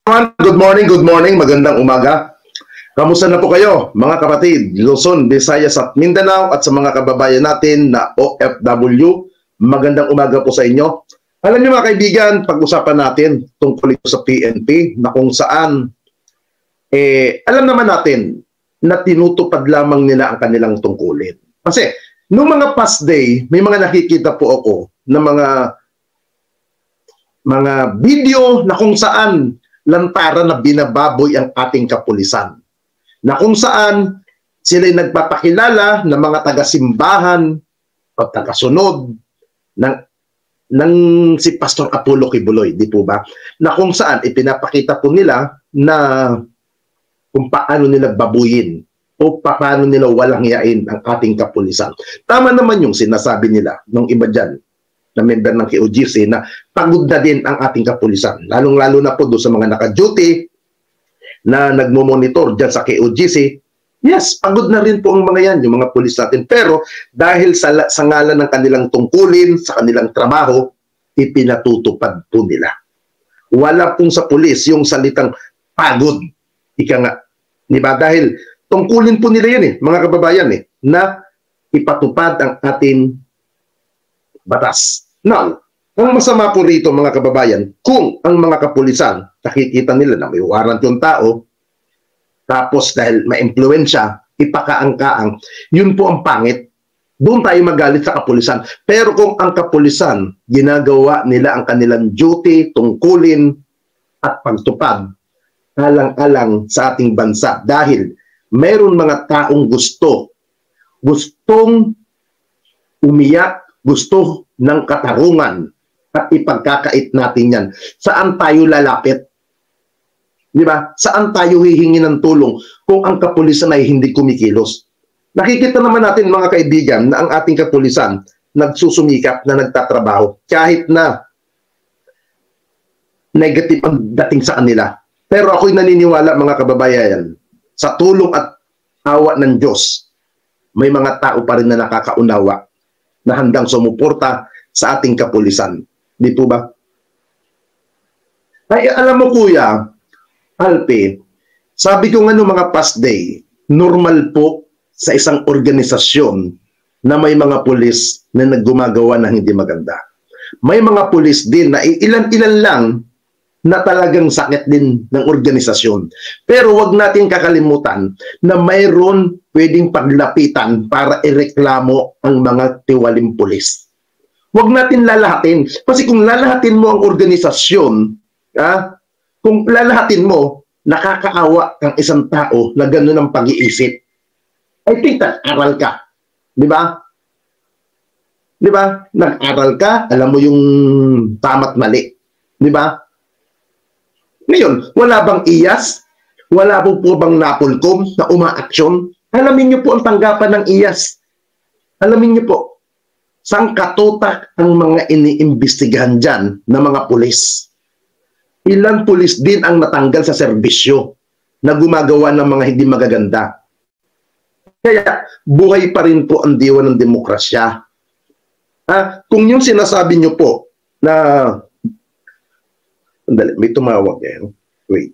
Good morning, magandang umaga. Kamusta na po kayo, mga kapatid, Luzon, Visayas at Mindanao at sa mga kababayan natin na OFW? Magandang umaga po sa inyo. Alam niyo mga kaibigan, pag-usapan natin tungkol ito sa PNP na kung saan, alam naman natin na tinutupad lamang nila ang kanilang tungkulin. Kasi, nung mga past day, may mga nakikita po ako na mga video na kung saan lantaran na binababoy ang ating kapulisan. Na kung saan sila'y nagpapakilala ng mga taga-simbahan o taga-sunod ng si Pastor Apollo Kibuloy, di po ba? Na kung saan ipinapakita po nila na kung paano nila babuyin o paano nila walang yain ang ating kapulisan. Tama naman yung sinasabi nila ng iba dyan na member ng KOGC na pagod na din ang ating kapulisan. Lalong-lalo na po doon sa mga naka-duty na nagmo-monitor dyan sa KOGC. Yes, pagod na rin po ang mga yan, yung mga pulis natin. Pero dahil sa ngalan ng kanilang tungkulin, sa kanilang trabaho, ipinatutupad po nila. Wala pong sa pulis yung salitang pagod. Ika nga. Diba? Dahil tungkulin po nila yan mga kababayan na ipatupad ang ating batas. Now, ang masama po rito mga kababayan, kung ang mga kapulisan, nakikita nila na may warrant yung tao, tapos dahil ma-impluensya, ipakaangkaang, yun po ang pangit. Doon tayo magalit sa kapulisan. Pero kung ang kapulisan, ginagawa nila ang kanilang duty, tungkulin, at pagtupad, alang-alang sa ating bansa. Dahil mayroon mga taong gustong umiyak, gusto ng katarungan at ipagkakait natin yan. Saan tayo lalapit? Di ba? Saan tayo hihingi ng tulong kung ang kapulisan ay hindi kumikilos? Nakikita naman natin mga kaibigan na ang ating kapulisan nagsusumikap na nagtatrabaho kahit na negative ang dating sa kanila. Pero ako'y naniniwala mga kababayan, sa tulong at awa ng Diyos, may mga tao pa rin na nakakaunawa na handang sumuporta sa ating kapulisan. Di po ba? Ay, alam mo kuya, Alpe, sabi ko nga no mga past day, normal po sa isang organisasyon na may mga pulis na naggumagawa ng hindi maganda. May mga pulis din na ilan-ilan lang na talagang sakit din ng organisasyon. Pero wag natin kakalimutan na mayroon pwedeng paglapitan para ireklamo ang mga tiwaling pulis. Wag natin lalahatin. Kasi kung lalahatin mo ang organisasyon, kung lalahatin mo, nakakaawa ang isang tao na gano'n ang pag-iisip. I think nag-aral ka. Di ba? Di ba? Nag-aral ka, alam mo yung tama't mali. Di ba? Ngayon, wala bang IAS? Wala po bang NAPOLCOM na umaaksyon? Alamin niyo po ang tanggapan ng IAS. Alamin niyo po, sangkatutak ang mga iniimbestigahan dyan ng mga pulis. Ilang pulis din ang natanggal sa serbisyo na gumagawa ng mga hindi magaganda. Kaya, buhay pa rin po ang diwa ng demokrasya. Kung yung sinasabi niyo po na may tumawag wait.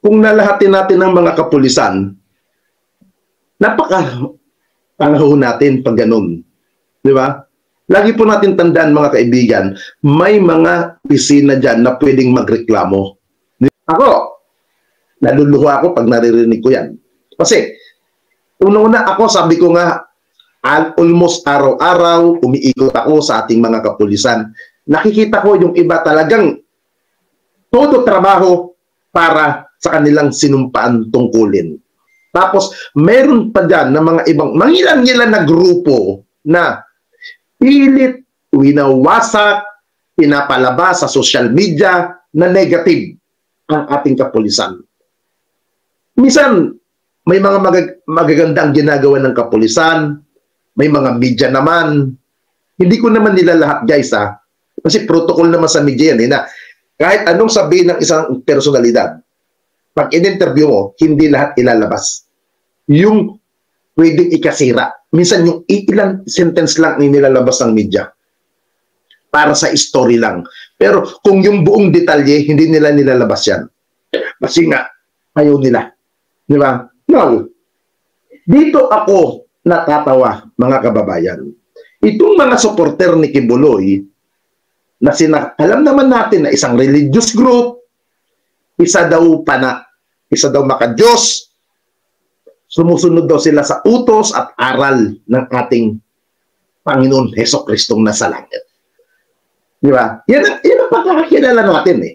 Kung nalahatin natin ang mga kapulisan, napaka-panahon natin pag ganun. Di ba? Lagi po natin tandaan mga kaibigan, may mga opisina dyan na pwedeng magreklamo. Ako, naluluha ako pag naririnig ko yan. Kasi, una-una ako, sabi ko nga, almost araw-araw, umiikot ako sa ating mga kapulisan. Nakikita ko yung iba talagang todo trabaho para sa kanilang sinumpaan tungkulin. Tapos, meron pa dyan na mga ibang, mangilan-ngilan na grupo na pilit, winawasak, pinapalabas sa social media na negative ang ating kapulisan. Minsan, may mga magagandang ginagawa ng kapulisan, may mga media naman. Hindi ko naman nila lahat guys kasi protocol naman sa media yan na Kahit anong sabihin ng isang personalidad, pag in-interview mo, hindi lahat ilalabas. Yung pwedeng ikasira. Minsan yung ilang sentence lang ni nilalabas ng media para sa story lang. Pero kung yung buong detalye, hindi nila nilalabas yan. Kasi nga, ayaw nila. Di ba? Now, dito ako natatawa, mga kababayan. Itong mga supporter ni Kibuloy, na alam naman natin na isang religious group, isa daw maka-Diyos, sumusunod daw sila sa utos at aral ng ating Panginoon Hesukhristong nasa langit. Di ba? Yan ang pagkakakilala natin eh.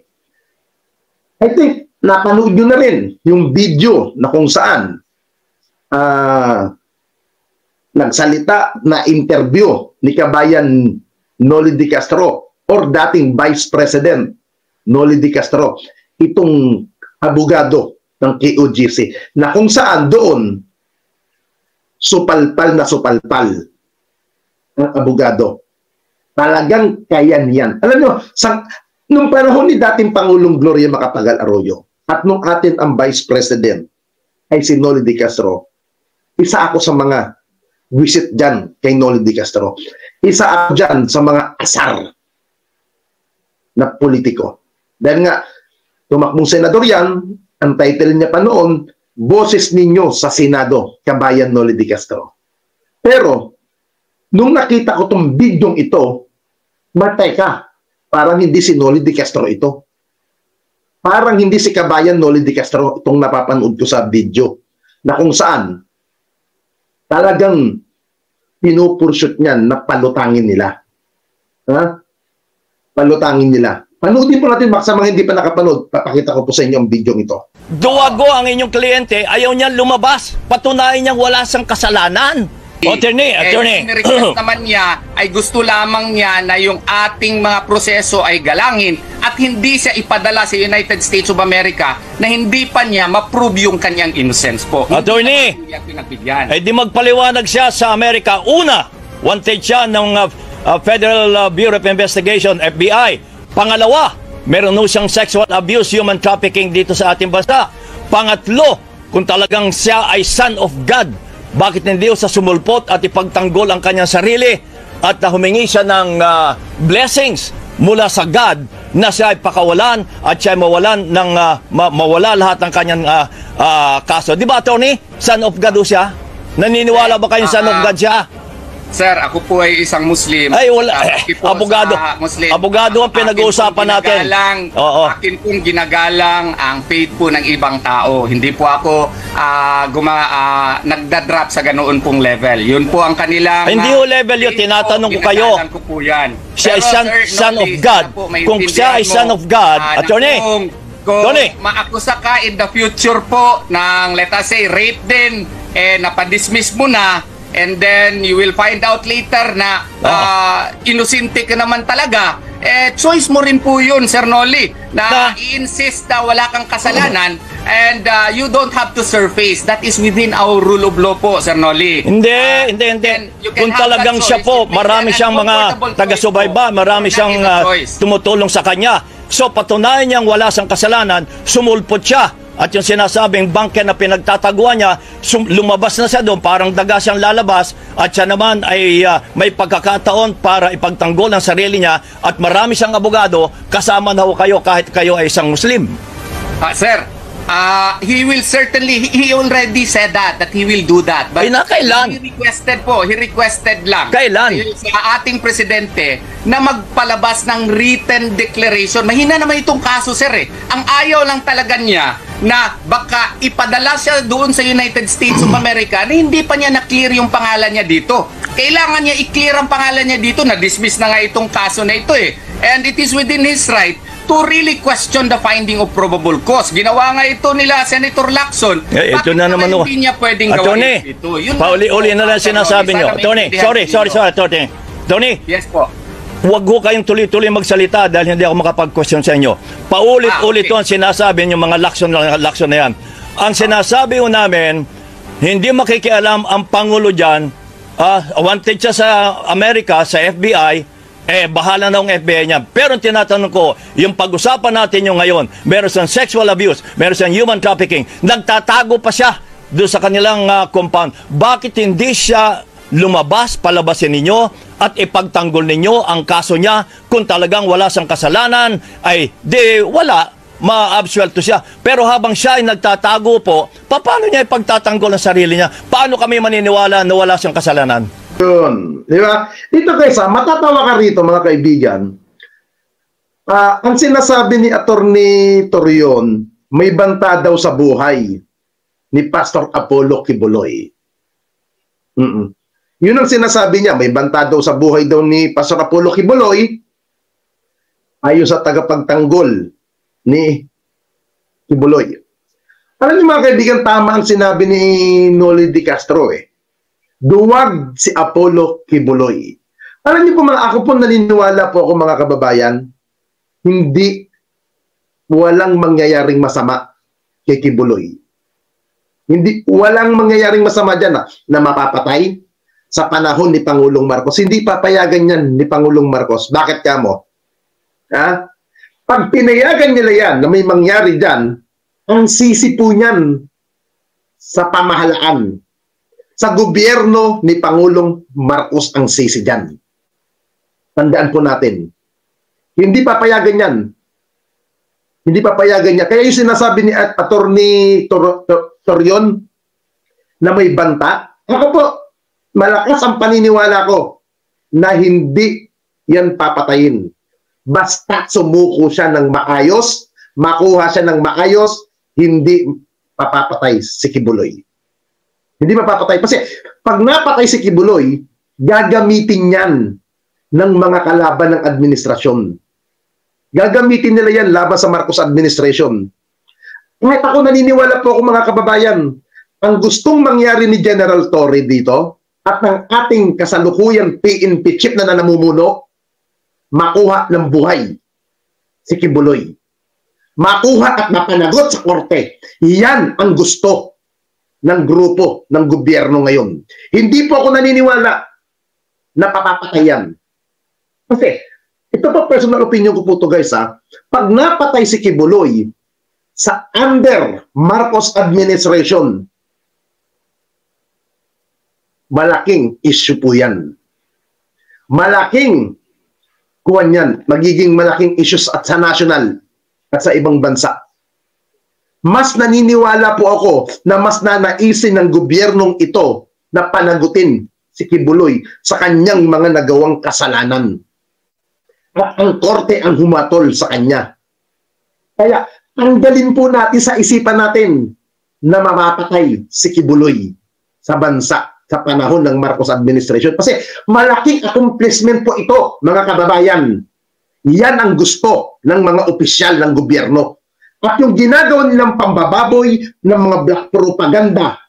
I think, napanood nyo na rin yung video na kung saan nagsalita na interview ni Kabayan Noli de Castro or dating Vice President Noli de Castro, itong abogado ng KOJC, na kung saan doon supalpal na supalpal ang abogado. Talagang kaya niyan. Alam nyo, nung panahon ni dating Pangulong Gloria Macapagal Arroyo at nung atin ang Vice President ay si Noli de Castro, isa ako sa mga visit dyan kay Noli de Castro. Isa ako dyan sa mga asar na politiko. Dahil nga, tumakbong senador yan, ang title niya pa noon, Boses Ninyo sa Senado, Kabayan Noli de Castro. Pero, nung nakita ko itong bidyong ito, mateka, parang hindi si Noli de Castro ito. Parang hindi si Kabayan Noli de Castro itong napapanood ko sa video, na kung saan talagang pinupursuit niyan na palutangin nila. Ha? Palutangin nila. Panoodin po natin, sa mga hindi pa nakapanood, papakita ko po sa inyo ang video ito. Duwago ang inyong kliyente, ayaw niyang lumabas. Patunayan niyang wala siyang kasalanan. Attorney. Request naman niya ay gusto lamang niya na yung ating mga proseso ay galangin at hindi siya ipadala sa United States of America na hindi pa niya ma-prove yung kanyang innocence po. Attorney, ay di magpaliwanag siya sa Amerika. Una, wanted siya ng Federal Bureau of Investigation, FBI. Pangalawa, meron no siyang sexual abuse, human trafficking dito sa ating bansa. Pangatlo, kung talagang siya ay son of God, bakit hindi sa sumulpot at ipagtanggol ang kanyang sarili at humingi siya ng blessings mula sa God na siya ay pakawalan at siya ay mawalan ng mawala lahat ng kanyang kaso. Di ba, Attorney? Son of God o siya? Naniniwala ba kayong son of God siya? Sir, ako po ay isang Muslim. Ay, wala. Abogado. Abogado ang pinag-uusapan natin. Akin pong ginagalang ang faith po ng ibang tao. Hindi po ako nagdadrop sa ganoon pong level. Yun po ang kanilang... Hindi ho level yun. Tinatanong ko kayo. Ko po yan. Siya ay son of God. Kung siya ay son of God, Attorney, kung maakusa ka in the future po ng, let us say, rape din, napadismiss mo na, and then you will find out later na inosente ka naman talaga, choice mo rin po yun, Sir Noli, na i-insist na wala kang kasalanan and you don't have to surface. That is within our rule of law po, Sir Noli. Hindi. Kung talagang siya po, marami siyang mga taga-subayba, marami siyang tumutulong sa kanya. So, patunayan niyang wala siyang kasalanan, sumulpot siya. At yung sinasabing bangke na pinagtataguan niya, lumabas na siya doon, parang daga siyang lalabas, at siya naman ay may pagkakataon para ipagtanggol ang sarili niya, at marami siyang abogado, kasama na ho kayo kahit kayo ay isang Muslim. Sir, he will certainly, he already said that he will do that. But kailan? He requested lang. Kailan? Sa ating presidente na magpalabas ng written declaration. Mahina naman itong kaso, sir eh. Ang ayaw lang talaga niya na baka ipadala siya doon sa United States of America na hindi pa niya na-clear yung pangalan niya dito. Kailangan niya i-clear ang pangalan niya dito. Na-dismiss na nga itong kaso na ito eh. And it is within his right to really question the finding of probable cause. Ginawa nga ito nila Senator Lacson. Ito na naman hindi niya pwedeng gawin ito. Pauli-uli na lang sinasabi niyo. Attorney, sorry, Attorney. Attorney. Yes po. Huwag ho kayong tuloy-tuloy magsalita dahil hindi ako makapag-question sa inyo. Paulit-ulit ang sinasabi yung mga lakson na yan. Ang sinasabi ho namin, hindi makikialam ang Pangulo dyan, wanted siya sa Amerika, sa FBI, bahala na ang FBI niya. Pero tinatanong ko, yung pag-usapan natin yung ngayon, meron siyang sexual abuse, meron siyang human trafficking, nagtatago pa siya doon sa kanilang compound. Bakit hindi siya lumabas, palabasin ninyo at ipagtanggol ninyo ang kaso niya? Kung talagang wala siyang kasalanan, ay di wala, ma-absuelto siya. Pero habang siya ay nagtatago po, paano niya ipagtatanggol ang sarili niya? Paano kami maniniwala na wala siyang kasalanan? Yun. Di ba? Dito guys, matatawa ka rito mga kaibigan. Ang sinasabi ni Attorney Torion, may banta daw sa buhay ni Pastor Apollo Kibuloy. Yun ang sinasabi niya, may banta daw sa buhay daw ni Pastor Apollo Kibuloy ayon sa tagapagtanggol ni Kibuloy. Alam niyo mga kaibigan, tama ang sinabi ni Noli de Castro duwag si Apollo Kibuloy. Alam niyo po ako po naniniwala po ako mga kababayan, hindi walang mangyayaring masama kay Kibuloy. Hindi, walang mangyayaring masama dyan na mapapatay sa panahon ni Pangulong Marcos. Hindi papayagan yan ni Pangulong Marcos. Bakit ka mo? Pag pinayagan nila yan na may mangyari dyan, ang sisi po niyan sa pamahalaan. Sa gobyerno ni Pangulong Marcos ang sisi dyan. Tandaan po natin. Hindi papayagan yan. Hindi papayagan niya. Kaya yung sinasabi ni Attorney Torion na may banta, ako po, malakas ang paniniwala ko na hindi yan papatayin. Basta sumuko siya ng maayos, makuha siya ng maayos, hindi papapatay si Kibuloy. Hindi mapapatay. Kasi pag napatay si Kibuloy, gagamitin yan ng mga kalaban ng administrasyon. Gagamitin nila yan laban sa Marcos administration. Kahit ako naniniwala po ako mga kababayan, ang gustong mangyari ni General Torre dito at ng ating kasalukuyang PNP chief na namumuno, makuha ng buhay si Kibuloy. Makuha at mapanagot sa korte. Yan ang gusto ng grupo ng gobyerno ngayon. Hindi po ako naniniwala na papapatayan. Kasi, ito pa personal opinion ko po to guys pag napatay si Kibuloy sa under Marcos administration, malaking issue po yan. Malaking kuwan yan. Magiging malaking issues at sa national at sa ibang bansa. Mas naniniwala po ako na mas nanaisin ng gobyernong ito na panagutin si Kibuloy sa kanyang mga nagawang kasalanan. At ang korte ang humatol sa kanya. Kaya, tanggalin po natin sa isipan natin na mamapatay si Kibuloy sa bansa sa panahon ng Marcos administration. Kasi malaking accomplishment po ito, mga kababayan. Yan ang gusto ng mga opisyal ng gobyerno. At yung ginagawa nilang pambababoy ng mga black propaganda,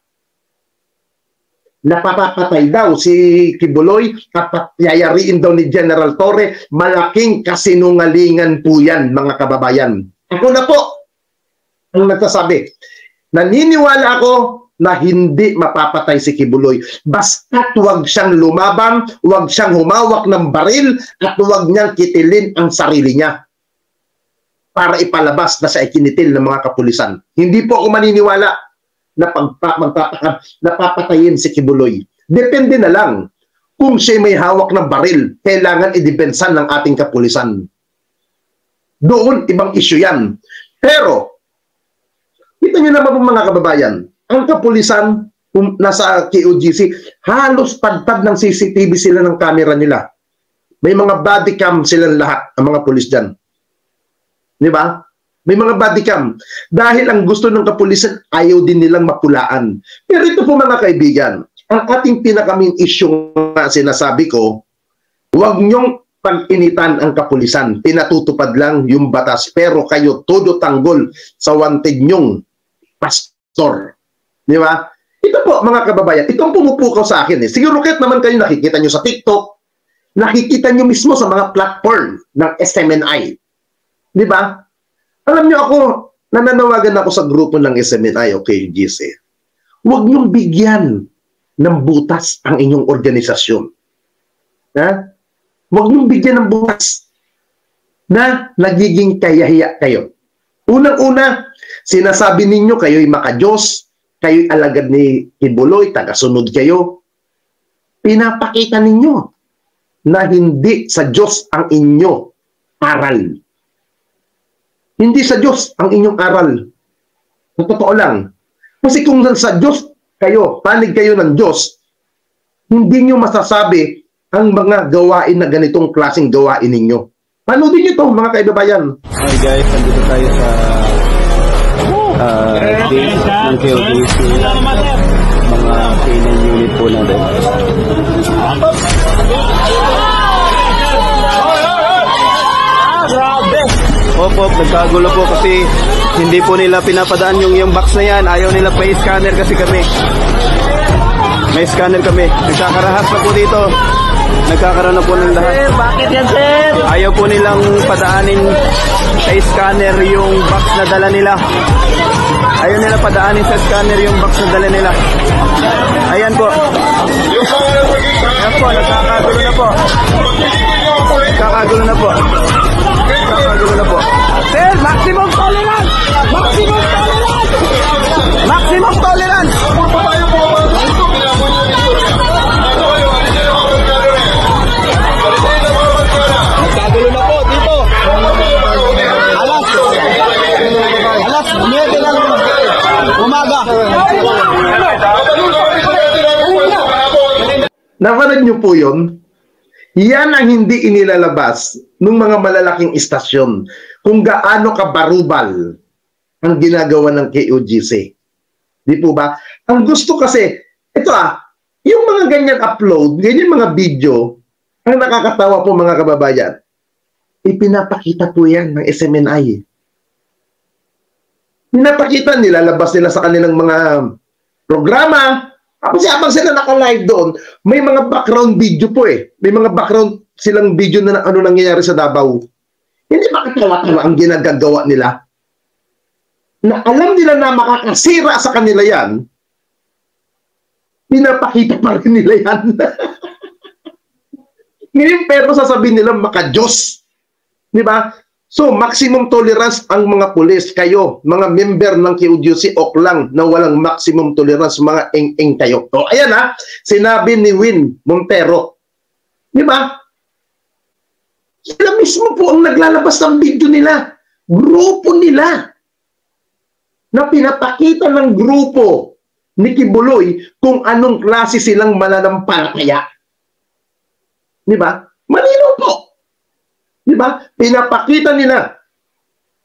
napapatay daw si Kibuloy at yayariin daw ni General Torre, malaking kasinungalingan po yan, mga kababayan. Ako na po ang nagsasabi. Naniniwala ako na hindi mapapatay si Kibuloy. Basta't huwag siyang lumabang, huwag siyang humawak ng baril, at huwag niyang kitilin ang sarili niya para ipalabas na sa ikinitil ng mga kapulisan. Hindi po ako maniniwala na napapatayin si Kibuloy. Depende na lang kung siya may hawak ng baril, kailangan idepensan ng ating kapulisan. Doon, ibang issue yan. Pero, kita nyo naman po mga kababayan, ang kapulisan, nasa KOGC, halos pagpad ng CCTV sila ng camera nila. May mga body cam silang lahat, ang mga pulis dyan. Di ba? May mga body cam. Dahil ang gusto ng kapulisan, ayaw din nilang mapulaan. Pero ito po mga kaibigan, ang ating pinakaming issue na sinasabi ko, huwag nyong pag-initan ang kapulisan. Pinatutupad lang yung batas. Pero kayo todo tanggol sa wanted nyong pastor. Di ba? Ito po mga kababayan, itong pumupukaw sa akin. Siguro kahit naman kayo nakikita nyo sa TikTok, nakikita nyo mismo sa mga platform ng SMNI. Di ba? Alam nyo ako, nananawagan ako sa grupo ng SMNI o KGC. Huwag nyong bigyan ng butas ang inyong organisasyon. Ha? Huwag niyong bigyan ng bukas na nagiging kayahiya kayo. Unang-una, sinasabi ninyo kayo'y maka-Diyos, kayo'y alagad ni Kibuloy, tagasunod kayo. Pinapakita ninyo na hindi sa Diyos ang inyo aral. Hindi sa Diyos ang inyong aral. Sa totoo lang. Kasi kung sa Diyos kayo, panig kayo ng Diyos, hindi nyo masasabi ang mga gawain na ganitong klaseng gawain ninyo. Panoodin nyo ito, mga kaibabayan. Hi guys, nandito tayo sa gate ng KOJC. Mga K9 unit po natin. Opo, nagkagulo po kasi hindi po nila pinapadaan yung box na yan. Ayaw nila pa i-scanner kasi kami. May scanner kami. Nagkakarahas na po dito. Nagkakaroon na po ng lahat. Sir, bakit yan, sir? Ayaw po nilang padaanin sa scanner yung box na dala nila. Ayaw nila padaanin sa scanner yung box na dala nila. Ayan po. Ayan po, nagkakagulo na po. Nagkakagulo na po. Nagkakagulo na po. Sir, maximum tolerance! Maximum tolerance! Maximum tolerance! Nagkagulo na po dito. Alas 9 ng umaga. Napanood nyo po yun? Yan ang hindi inilalabas ng mga malalaking istasyon kung gaano kabarubal ang ginagawa ng KOJC. Di po ba? Ang gusto kasi, ito yung mga ganyan upload, ganyan mga video, ang nakakatawa po mga kababayan, ipinapakita po yan ng SMNI. Pinapakita, nilalabas nila sa kanilang mga programa. Kasi habang sila naka-live doon, may mga background video po eh. May mga background silang video na ano nangyayari sa Davao. Hindi makatawa-tawa ang ginagagawa nila. Na alam nila na makakasira sa kanila yan, pinapakita pa rin nila yan. Ngayon pero sasabihin nila maka-Diyos. Di ba? So, maximum tolerance ang mga pulis, kayo, mga member ng KOJC, ok lang na walang maximum tolerance, mga eng-eng kayo. O, ayan sinabi ni Win Montero. Di ba? Sila mismo po ang naglalabas ng video nila. Grupo nila. Na pinapakita ng grupo ni Kibuloy kung anong klase silang mananampalataya. Di ba? Malinaw po. Di ba? Pinapakita nila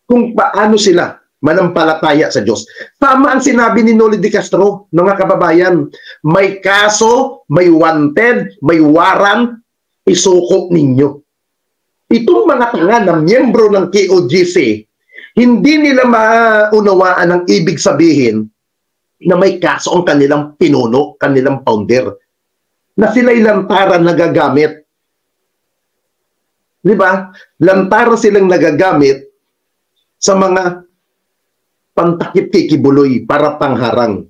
kung paano sila manampalataya sa Diyos. Tama ang sinabi ni Noli de Castro, mga kababayan. May kaso, may wanted, may warrant, isuko ninyo. Itong mga tanga na miyembro ng KOJC, hindi nila maunawaan ang ibig sabihin na may kaso ang kanilang pinuno, kanilang founder, na sila'y lantaran nagagamit. Di ba? Lantaran silang nagagamit sa mga pantakip kay Kibuloy para pangharang.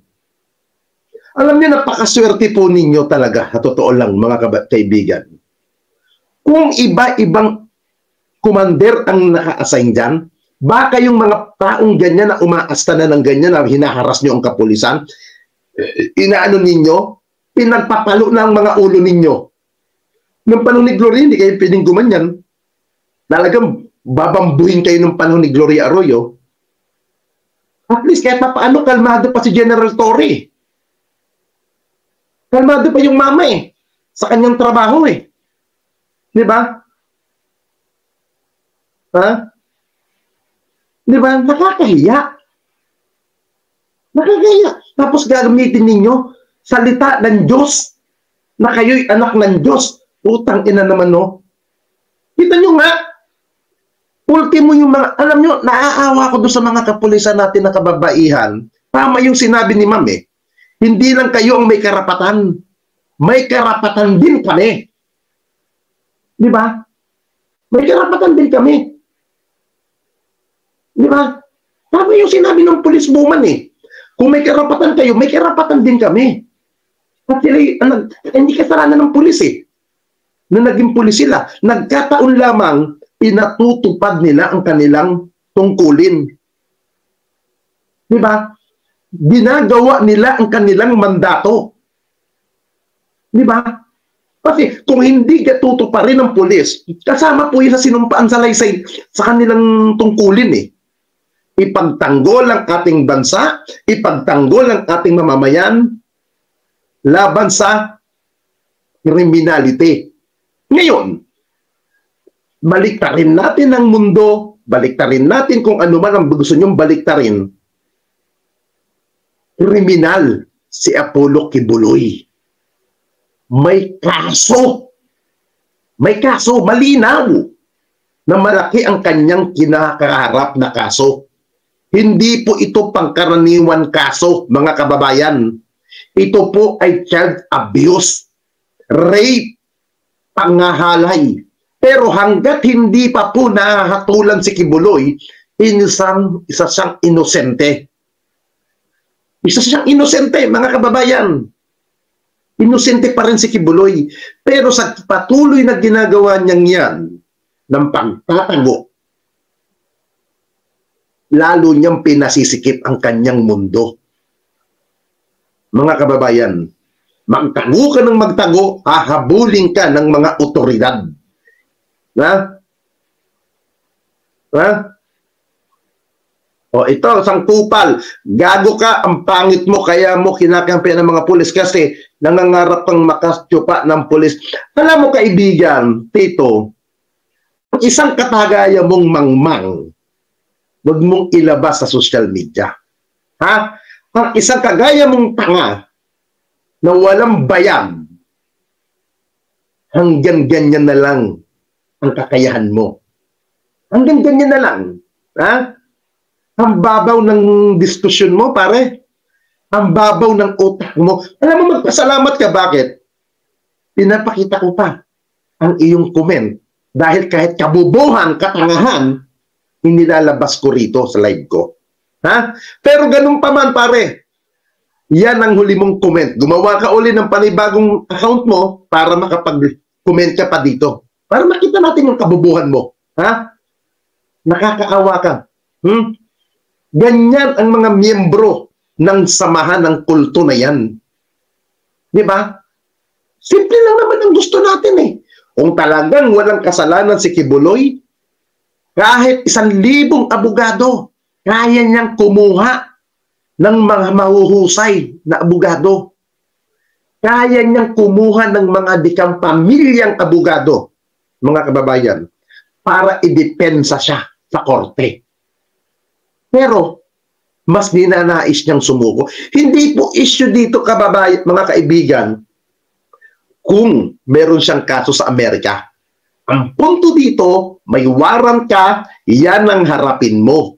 Alam niyo, napakaswerte po ninyo talaga, totoo lang mga kaibigan. Kung iba-ibang commander ang naka-assign dyan, baka yung mga taong ganyan na umaasta na ng ganyan na hinaharas nyo ang kapulisan, inaano ninyo, pinagpapalo na ang mga ulo ninyo. Nung panahon ni Gloria, hindi kayo pwedeng gumanyan. Talagang babambuhin kayo nung panahon ni Gloria Arroyo. At least kahit paano, kalmado pa si General Torre. Kalmado pa yung mama sa kanyang trabaho Di ba? Di ba? Nakakahiya. Nakakahiya. Tapos gagamitin ninyo salita ng Diyos na kayo'y anak ng Diyos. Utang ina naman Kita nyo nga, ultimo yung mga, alam nyo, naaawa ko doon sa mga kapulisan natin na kababaihan. Tama yung sinabi ni Ma'am Hindi lang kayo ang may karapatan. May karapatan din kami. Di ba? May karapatan din kami. Di ba? Tama yung sinabi ng police woman Kung may karapatan kayo, may karapatan din kami. At sila, hindi kasalanan ng pulis na naging pulis sila. Nagkataon lamang pinatutupad nila ang kanilang tungkulin. Di ba? Ginagawa nila ang kanilang mandato. Di ba? Kasi kung hindi tutuparin ng pulis, kasama po yun sa sinumpaan sa laysay sa kanilang tungkulin eh. Ipagtanggol ang ating bansa, ipagtanggol ang ating mamamayan laban sa criminality. Ngayon, baliktarin natin ang mundo, baliktarin natin kung ano man ang gusto nyong baliktarin. Kriminal si Apollo Kibuloy. May kaso, malinaw na malaki ang kanyang kinakaharap na kaso. Hindi po ito pangkaraniwan kaso, mga kababayan. Ito po ay child abuse, rape, pangahalay. Pero hanggat hindi pa po nahatulan si Kibuloy, isa siyang inosente. Isa siyang inosente, mga kababayan. Inosente pa rin si Kibuloy. Pero sa patuloy na ginagawa niyang yan, ng pagtatago, lalo niyang pinasisikip ang kanyang mundo. Mga kababayan, magtago ka ng magtago, hahabulin ka ng mga otoridad. O ito, sangkupal, gago ka, ang pangit mo, kaya mo kinakampihan ng mga pulis kasi nangangarap kang makastyupa ng pulis. Alam mo kaibigan, Tito, isang katagaya mong mangmang, huwag mong ilabas sa social media. Ha? Ang isang kagaya mong tanga na walang bayan, hanggang ganyan na lang ang kakayahan mo. Hanggang ganyan na lang. Ha? Ang babaw ng diskusyon mo, pare. Ang babaw ng utak mo. Alam mo, magpasalamat ka. Bakit? Pinapakita ko pa ang iyong comment. Dahil kahit kabubuhan, katangahan, inilalabas ko rito sa live ko. Ha? Pero ganun pa man, pare. Yan ang huli mong comment. Gumawa ka uli ng panibagong account mo para makapag-comment ka pa dito. Para makita natin yung kabubuhan mo. Ha? Nakakaawa ka. Ganyan ang mga miyembro ng samahan ng kulto na yan. Di ba? Simple lang naman ang gusto natin eh. Kung talagang walang kasalanan si Kibuloy, kahit 1,000 abogado, kaya niyang kumuha ng mga mahuhusay na abogado. Kaya niyang kumuha ng mga dikang pamilyang abogado, mga kababayan, para idepensa siya sa korte. Pero, mas ninanais niyang sumuko. Hindi po issue dito, kababayan, mga kaibigan, kung meron siyang kaso sa Amerika. Ang punto dito, may warrant ka, yan ang harapin mo.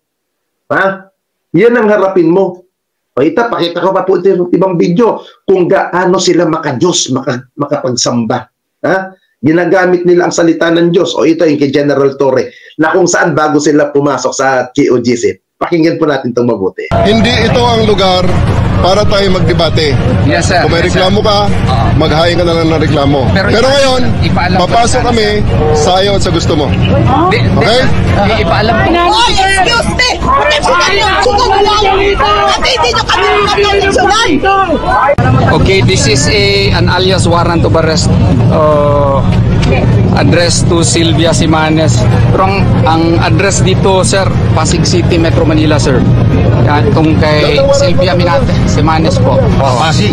Ha? Yan ang harapin mo. O ito, pakita ko pa po ito ibang video kung gaano sila makadiyos, makapagsamba. Ha? Ginagamit nila ang salita ng Diyos. O ito yung kay General Torre, na kung saan bago sila pumasok sa GOGC. Pakinggan po natin itong mabuti. Hindi ito ang lugar para tayo magdebate. Yes, sir. Kung may reklamo ka, maghain ka na lang ng reklamo. Pero ngayon, papasok kami sa ayaw at sa gusto mo. Okay? Ipaalam ko. Oh, excuse me! Okay, this is an alias warrant of arrest address to Sylvia Simanes. Pero ang address dito, sir, Pasig City, Metro Manila, sir. Itong kay Sylvia Simanes po. Pasig.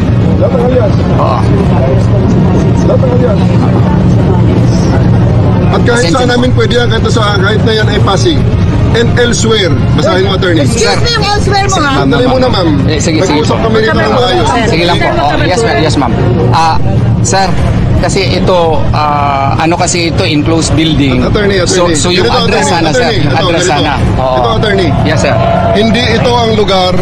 At kahit saan namin pwede yan, kahit na yan ay Pasig. And elsewhere, basahin mo, attorney. Excuse me, elsewhere mo ha? Sandali muna, ma'am. Sige. Nag-usap kami rito ng maayos. Sige lang po. Yes, ma'am. Sir, kasi ito, ano kasi ito, enclosed building. Attorney. So yung address sana, sir. Address sana. Ito, attorney. Yes, sir. Hindi ito ang lugar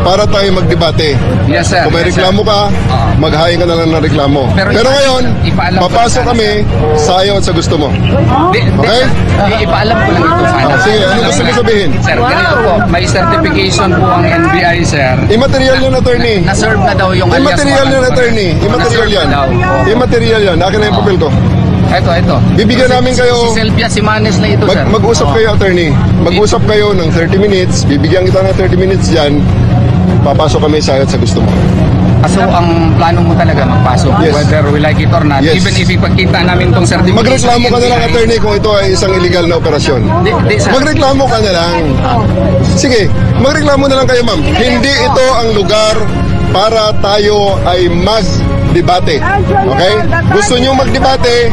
para tayo magdebate. Yes, sir. Kung may reklamo ka, maghain ka na lang ng reklamo. Pero ngayon, papasok kami sa ayaw at sa gusto mo. Okay? Ipaalam ko lang ito sana. Sige, ano gusto mo sabihin? Sir, ganito po, may certification po ang NBI, sir. Immaterial yun, attorney. Na-serve na daw yung alias Immaterial yun, attorney. Immaterial yan. Immaterial yan. Akin na yung papel ko. Ito. Bibigyan namin kayo. Si Selvia Simanes na ito, sir. Mag-usap kayo, attorney. Mag-usap kayo ng 30 minutes. Bibigyan kita ng 30 minutes dyan. Papasok kami sa gusto mo. So, ang plano mo talaga magpasok, Yes. whether we like it or not, Yes. even if ipagkita namin itong certification. Magreklamo ka na lang, attorney, kung ito ay isang illegal na operasyon. Di, sir. Magreklamo ka na lang. Sige, magreklamo na lang kayo, ma'am. Hindi ito ang lugar para tayo ay mag-debate. Okay? Gusto nyo mag-debate,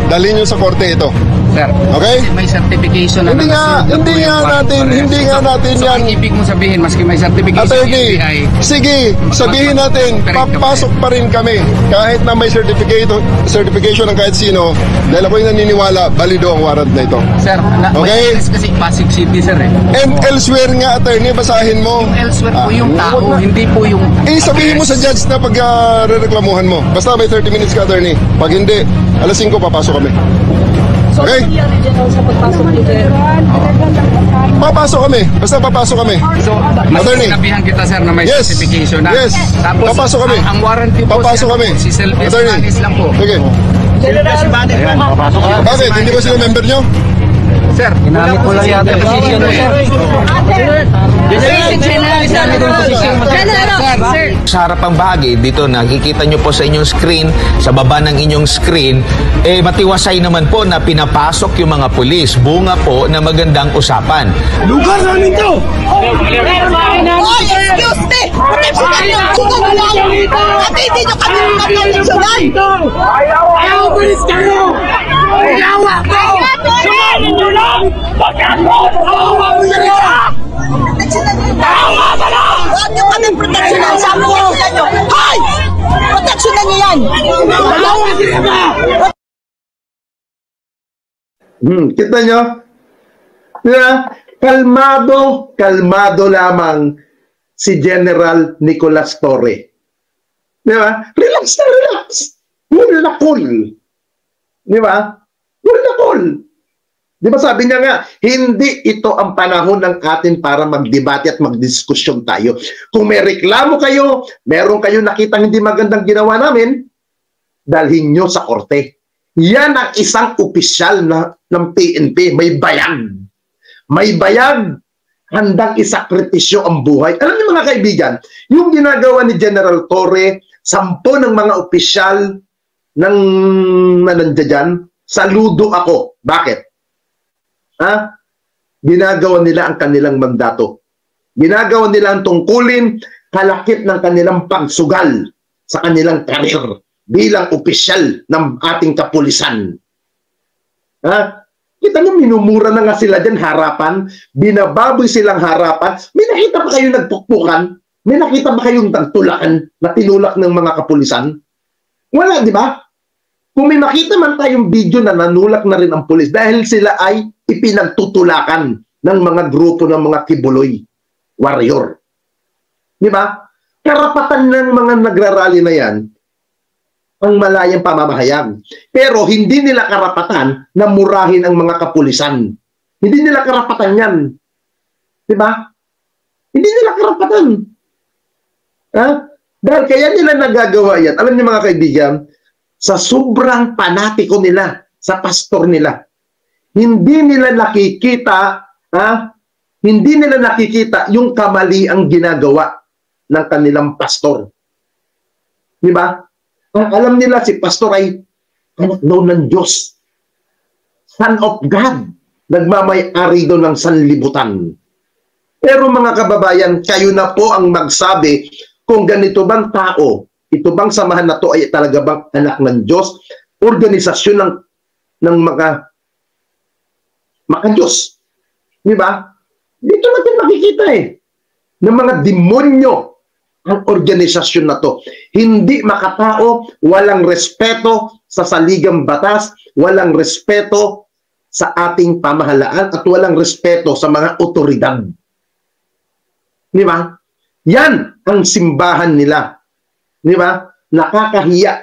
dalhin nyo sa korte ito. Sir, Okay? may certification na Hindi nga natin so, yan. ang ibig mo sabihin, maski may certification Attorney, FBI, sige, sabihin natin, papasok pa rin kami. Kahit na may certification ng kahit sino, dahil ako'y naniniwala, balido ang warrant na ito. sir, Okay? kasi Pasig City, sir eh. And elsewhere nga, attorney, basahin mo. Elsewhere po yung tao, hindi po yung... Sabihin mo sa judge na pag reklamuhan mo. Basta may 30 minutes ka, attorney. Pag hindi, alas 5 papasok kami. Okay? Sa pagpasok ni General. Papasok kami. Basta papasok kami. So, mas Attorney. sinabihan kita, sir, na may Yes. certification na. Yes. Tapos, Papasok kami. Ang warranty po, Papasok sir, kami. si Selvia Attorney. Simanes lang po. Sige. Bakit? Hindi ba sila member nyo? Sir, ginamit mo lang yata yung position mo, sir. Sa harapang bahagi, dito nakikita nyo po sa inyong screen, sa baba ng inyong screen, matiwasay naman po na pinapasok yung mga pulis. Bunga po na magandang usapan. Lugar namin to! Oy, excuse me! Proteksyonan niyo! Sugan lang! At hindi niyo kami proteksyonan! Ayaw pulis kayo! Ayawa ko! Sumanin nyo lang! Ayawa mo nyo! Proteksyonan niyo! Ayawa mo lang! Huwag niyo kami proteksyonan! Sabi niyo niyo! Hoy! Proteksyonan niyo yan! Ayawa sila! Kita nyo? Diba? Kalmado lamang si General Nicolas Torre. Diba? Relax na relax. Cool na cool. Diba? Cool na cool. Diba sabi niya nga, hindi ito ang panahon ng atin para magdebate at magdiskusyon tayo. Kung may reklamo kayo, meron kayo nakitang hindi magandang ginawa namin, dalhin nyo sa korte. Yan ang isang opisyal ng PNP. May bayag. May bayag. Handang isakripisyo ang buhay. Alam niyo mga kaibigan, yung ginagawa ni General Torre, 10 ng mga opisyal ng nandiyan, saludo ako. Bakit? Ginagawa nila ang kanilang mandato. Ginagawa nila ang tungkulin, kalakip ng kanilang pagsugal sa kanilang karir bilang opisyal ng ating kapulisan. Kita nyo, minumura na nga sila dyan harapan, binababoy silang harapan. May nakita ba kayong nagpukpukan? May nakita ba kayong tulakan na tinulak ng mga kapulisan? Wala, di ba? Kung may makita man tayong video na nanulak na rin ang pulis dahil sila ay ipinagtutulakan ng mga grupo ng mga kibuloy, warrior. Di ba? Karapatan ng mga nagrarally na yan ang malayang pamamahayag. Pero hindi nila karapatan na murahin ang mga kapulisan. Hindi nila karapatan yan. Di ba? Hindi nila karapatan. Dahil kaya nila nagagawa yan. Alam niyo mga kaibigan, sa sobrang panatiko nila, sa pastor nila, hindi nila nakikita, hindi nila nakikita yung kamali ang ginagawa ng kanilang pastor. Di ba? Ang alam nila si pastor ay anak daw ng Diyos. Son of God. Nagmamay-ari daw ng sanlibutan. Pero mga kababayan, kayo na po ang magsabi kung ganito bang tao, ito bang samahan na to ay talaga bang anak ng Diyos, organisasyon ng mga Diyos. Di ba? Dito natin makikita ng mga demonyo ang organisasyon na to. Hindi makatao, walang respeto sa saligang batas, walang respeto sa ating pamahalaan, at walang respeto sa mga otoridad. Di ba? Yan ang simbahan nila. Di ba? Nakakahiya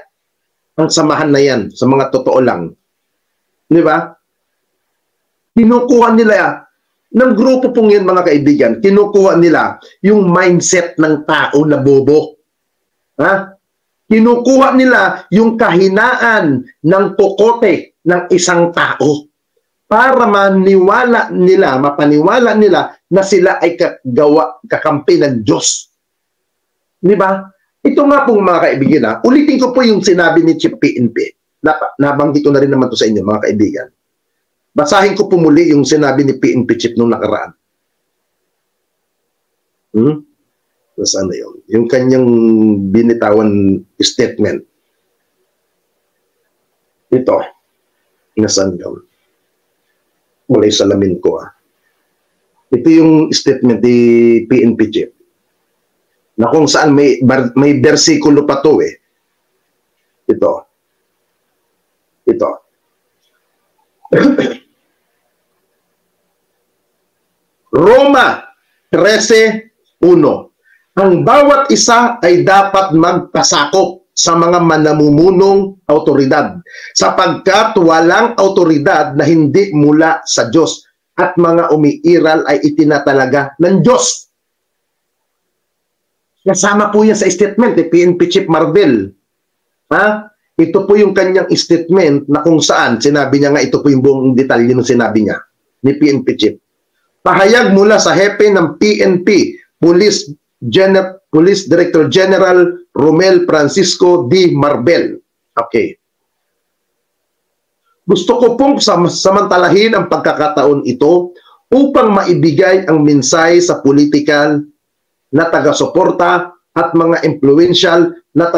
ang samahan na yan sa mga totoo lang. Di ba? Kinukuha nila ng grupo pong yan mga kaibigan, kinukuha nila yung mindset ng tao na bobo. Kinukuha nila yung kahinaan ng kokote ng isang tao para mapaniwala nila na sila ay kakampi ng Diyos. Di ba? Ito nga pong mga kaibigan, ulitin ko po yung sinabi ni Chief PNP. Nabanggit ko na rin naman to sa inyo, mga kaibigan. Basahin ko po muli yung sinabi ni PNP Chief nung nakaraan. Nasaan na yun? Yung kanyang binitawan statement. Ito. Nasaan yun? Wala yung salamin ko. Ito yung statement ni PNP Chief. Na kung saan may versikulo pa to eh. Ito. Roma 13:1. Ang bawat isa ay dapat magpasakop sa mga manamumunong autoridad, sapagkat walang autoridad na hindi mula sa Diyos, at mga umiiral ay itinatalaga ng Diyos. Kasama po yan sa statement ni PNP Chief Marvel. Ito po yung kanyang statement na kung saan sinabi niya nga, ito po yung buong detalye ng sinabi niya ni PNP Chief. Pahayag mula sa hepe ng PNP, Police Director General Romel Francisco D. Marbel. Okay. Gusto ko pong samantalahin ang pagkakataon ito upang maibigay ang mensahe sa politikal na taga-suporta at mga influential na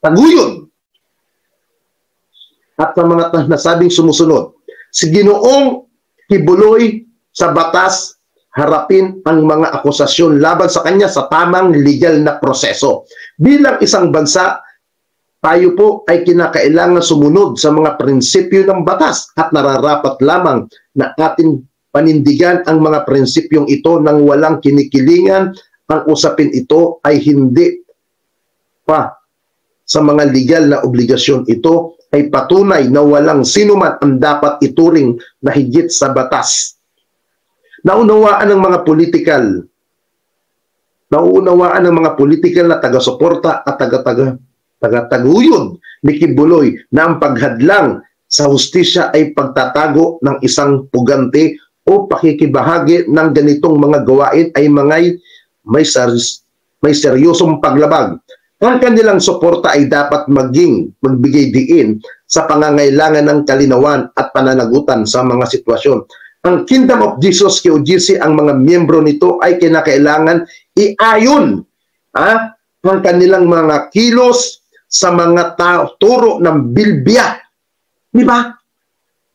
taguyod at sa mga nasabing sumusunod. Si Ginoong Kibuloy sa batas harapin ang mga akusasyon laban sa kanya sa tamang legal na proseso. Bilang isang bansa, tayo po ay kinakailangan sumunod sa mga prinsipyo ng batas at nararapat lamang na ating panindigan ang mga prinsipyong ito nang walang kinikilingan. Ang usapin ito ay hindi pa sa mga legal na obligasyon. Ito ay patunay na walang sinuman ang dapat ituring na higit sa batas. Nauunawaan ng mga politikal na taga-suporta at taga-taguyod ni Kibuloy na ang paghadlang sa hustisya ay pagtatago ng isang pugante o pakikibahagi ng ganitong mga gawain ay may seryosong paglabag. Ang kanilang suporta ay dapat magbigay diin sa pangangailangan ng kalinawan at pananagutan sa mga sitwasyon. Ang Kingdom of Jesus KOGC, ang mga miyembro nito ay kinakailangan iayon ang kanilang mga kilos sa mga turo ng Bilbia. Di ba?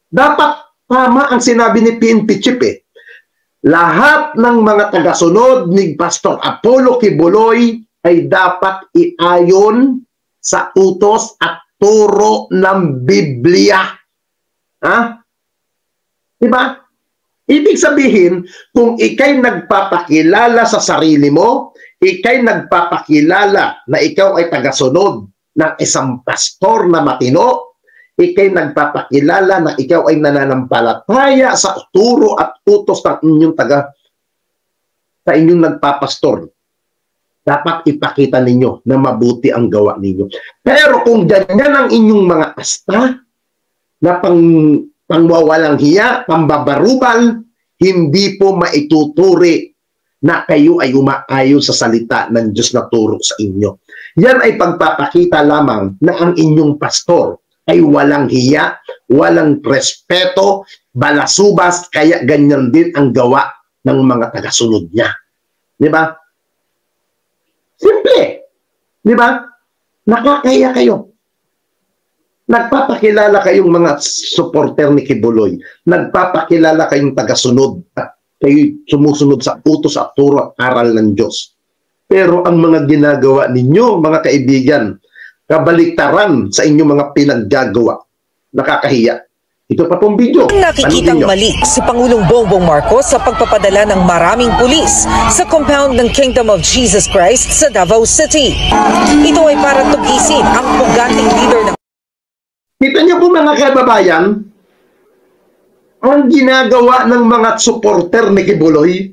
Dapat tama ang sinabi ni PNP Chief eh. Lahat ng mga tagasunod ni Pastor Apollo Kibuloy ay dapat iayon sa utos at turo ng Biblia. Diba? Ibig sabihin, kung ikay nagpapakilala sa sarili mo, ikay nagpapakilala na ikaw ay tagasunod ng isang pastor na matino, ikay nagpapakilala na ikaw ay nananampalataya sa turo at utos ng inyong sa inyong nagpapastor. Dapat ipakita ninyo na mabuti ang gawa ninyo. Pero kung ganyan ang inyong mga asta na pangwawalang hiya, pambabarubal, hindi po maituturi na kayo ay umaayon sa salita ng Diyos na turo sa inyo. Yan ay pagpapakita lamang na ang inyong pastor ay walang hiya, walang respeto, balasubas, kaya ganyan din ang gawa ng mga tagasunod niya. Di ba? Simple. Di ba? Nakakaya kayo. Nagpapakilala kayong mga supporter ni Kibuloy. Nagpapakilala kayong tagasunod at kayo sumusunod sa utos at turo at aral ng Diyos. Pero ang mga ginagawa ninyo, mga kaibigan, kabaliktaran sa inyong mga pinaggagawa. Nakakahiya. Ito pa pong video. Nakikitang mali si Pangulong Bongbong Marcos sa pagpapadala ng maraming pulis sa compound ng Kingdom of Jesus Christ sa Davao City. Ito ay para tugisin ang puganting leader ng... Kita niyo po mga kababayan, ang ginagawa ng mga supporter ni Kibuloy,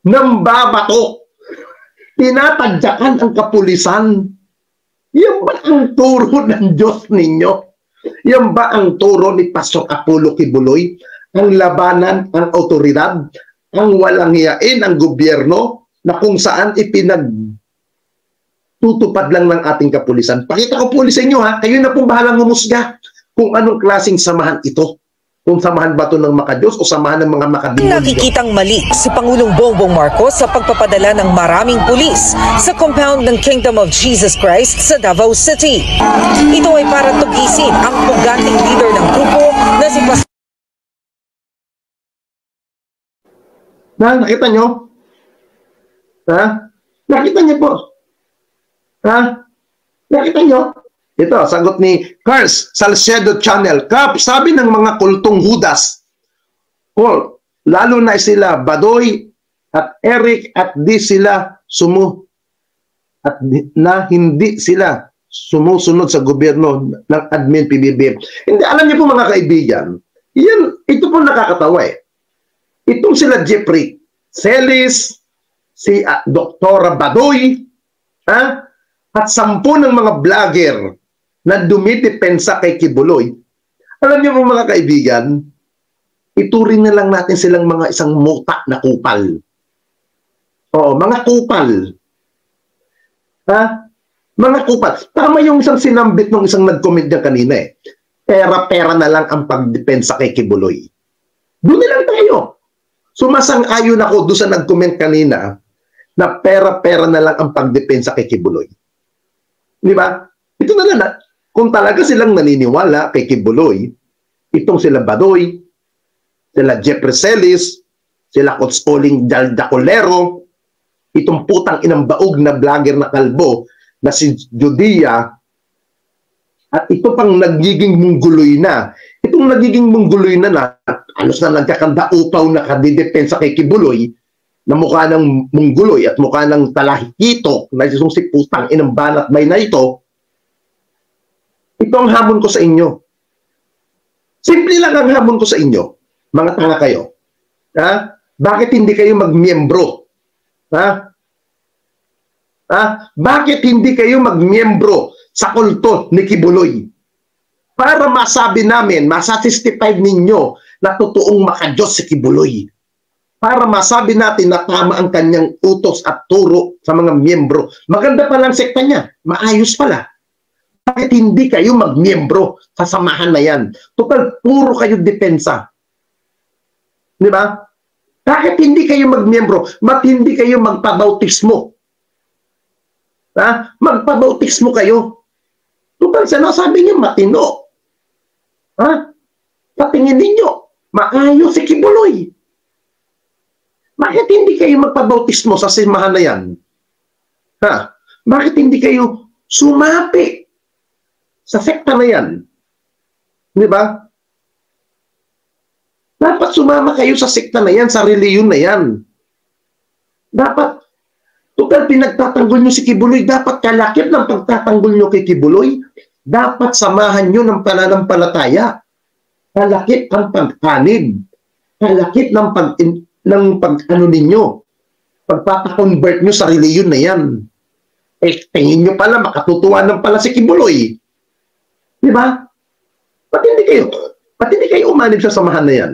nang babato tinatadyakan ang kapulisan. Yan ba ang turo ng Diyos ninyo? Yan ba ang turo ni Pastor Apollo Kibuloy? Ang labanan, ang otoridad, ang walang hiyain, ang gobyerno, na kung saan tutupad lang ng ating kapulisan. Pakita ko po sa inyo ha, kayo na pong bahalang humusga kung anong klaseng samahan ito. Kung samahan ba ito ng makadiyos o samahan ng mga makademonyo. Nakikitang mali si Pangulong Bongbong Marcos sa pagpapadala ng maraming pulis sa compound ng Kingdom of Jesus Christ sa Davao City. Ito ay para tugisin ang puganting leader ng grupo na si Pastor. Nakita nyo? Ha? Nakita nyo po? Ha? Nakita nyo? Ito, sagot ni Cars Salcedo Channel. Kap, sabi ng mga kultong Judas, Paul, lalo na sila Badoy at Eric at di sila hindi sila sumusunod sa gobyerno ng admin PBBM. Hindi, alam niyo po mga kaibigan, ito po nakakatawa eh. Itong sila Jeffrey Celis, si Doktora Badoy, at 10 ng mga vlogger na dumidepensa kay Kibuloy. Alam niyo po mga kaibigan, ituring na lang natin silang mga isang muta na kupal. Oo, mga kupal. Mga kupal. Tama yung isang sinambit ng isang nag-comment niya kanina eh. Pera-pera na lang ang pagdepensa kay Kibuloy. Doon na lang tayo. Sumasang-ayon ako doon sa nag-comment kanina na pera-pera na lang ang pagdepensa kay Kibuloy. Di ba? Ito na lang. Kung talaga silang naniniwala kay Kibuloy, itong sila Badoy, sila Jeffrey Celis, sila Coach Oling Daldacolero, itong putang inang baog na vlogger na kalbo na si Judia, at ito pang nagiging mungguloy na. Itong nagiging mungguloy na alos na nagkakanda upaw na kadidepensa kay Kibuloy, na mukha ng mungguloy at mukha ng talahikito na isang si putang inang banat bay na ito. Ito ang hamon ko sa inyo. Simple lang ang hamon ko sa inyo. Mga tanga kayo. Bakit hindi kayo magmiyembro? Bakit hindi kayo magmiyembro sa kulto ni Kibuloy? Para masabi namin, masatistify ninyo na totoong makadiyos si Kibuloy. Para masabi natin na tama ang kanyang utos at turo sa mga miyembro. Maganda pala ang sekta niya. Maayos pala. Bakit hindi kayo magmiyembro sa samahan na yan? Total, puro kayo depensa. Di ba? Bakit hindi kayo magmiyembro? Ba't hindi kayo magpabautismo? Magpabautismo kayo. Total, sinasabi niyo matino. Patingin ninyo, maayos si Kibuloy. Bakit hindi kayo magpabautismo sa samahan na yan? Bakit hindi kayo sumapi sa sekta na yan? Di ba? Dapat sumama kayo sa sekta na yan, sa reliyon na yan. Dapat, total pinagtatanggol nyo si Kibuloy, dapat kalakip ng pagtatanggol nyo kay Kibuloy, dapat samahan nyo ng pananampalataya. Kalakip ang pag-anib. Kalakip ng pag-ano ninyo. Pagpapakonvert nyo sa reliyon na yan. Tingin nyo pala, makatutuwanan pala si Kibuloy. Di ba? Ba't hindi kayo umanib sa samahan na yan?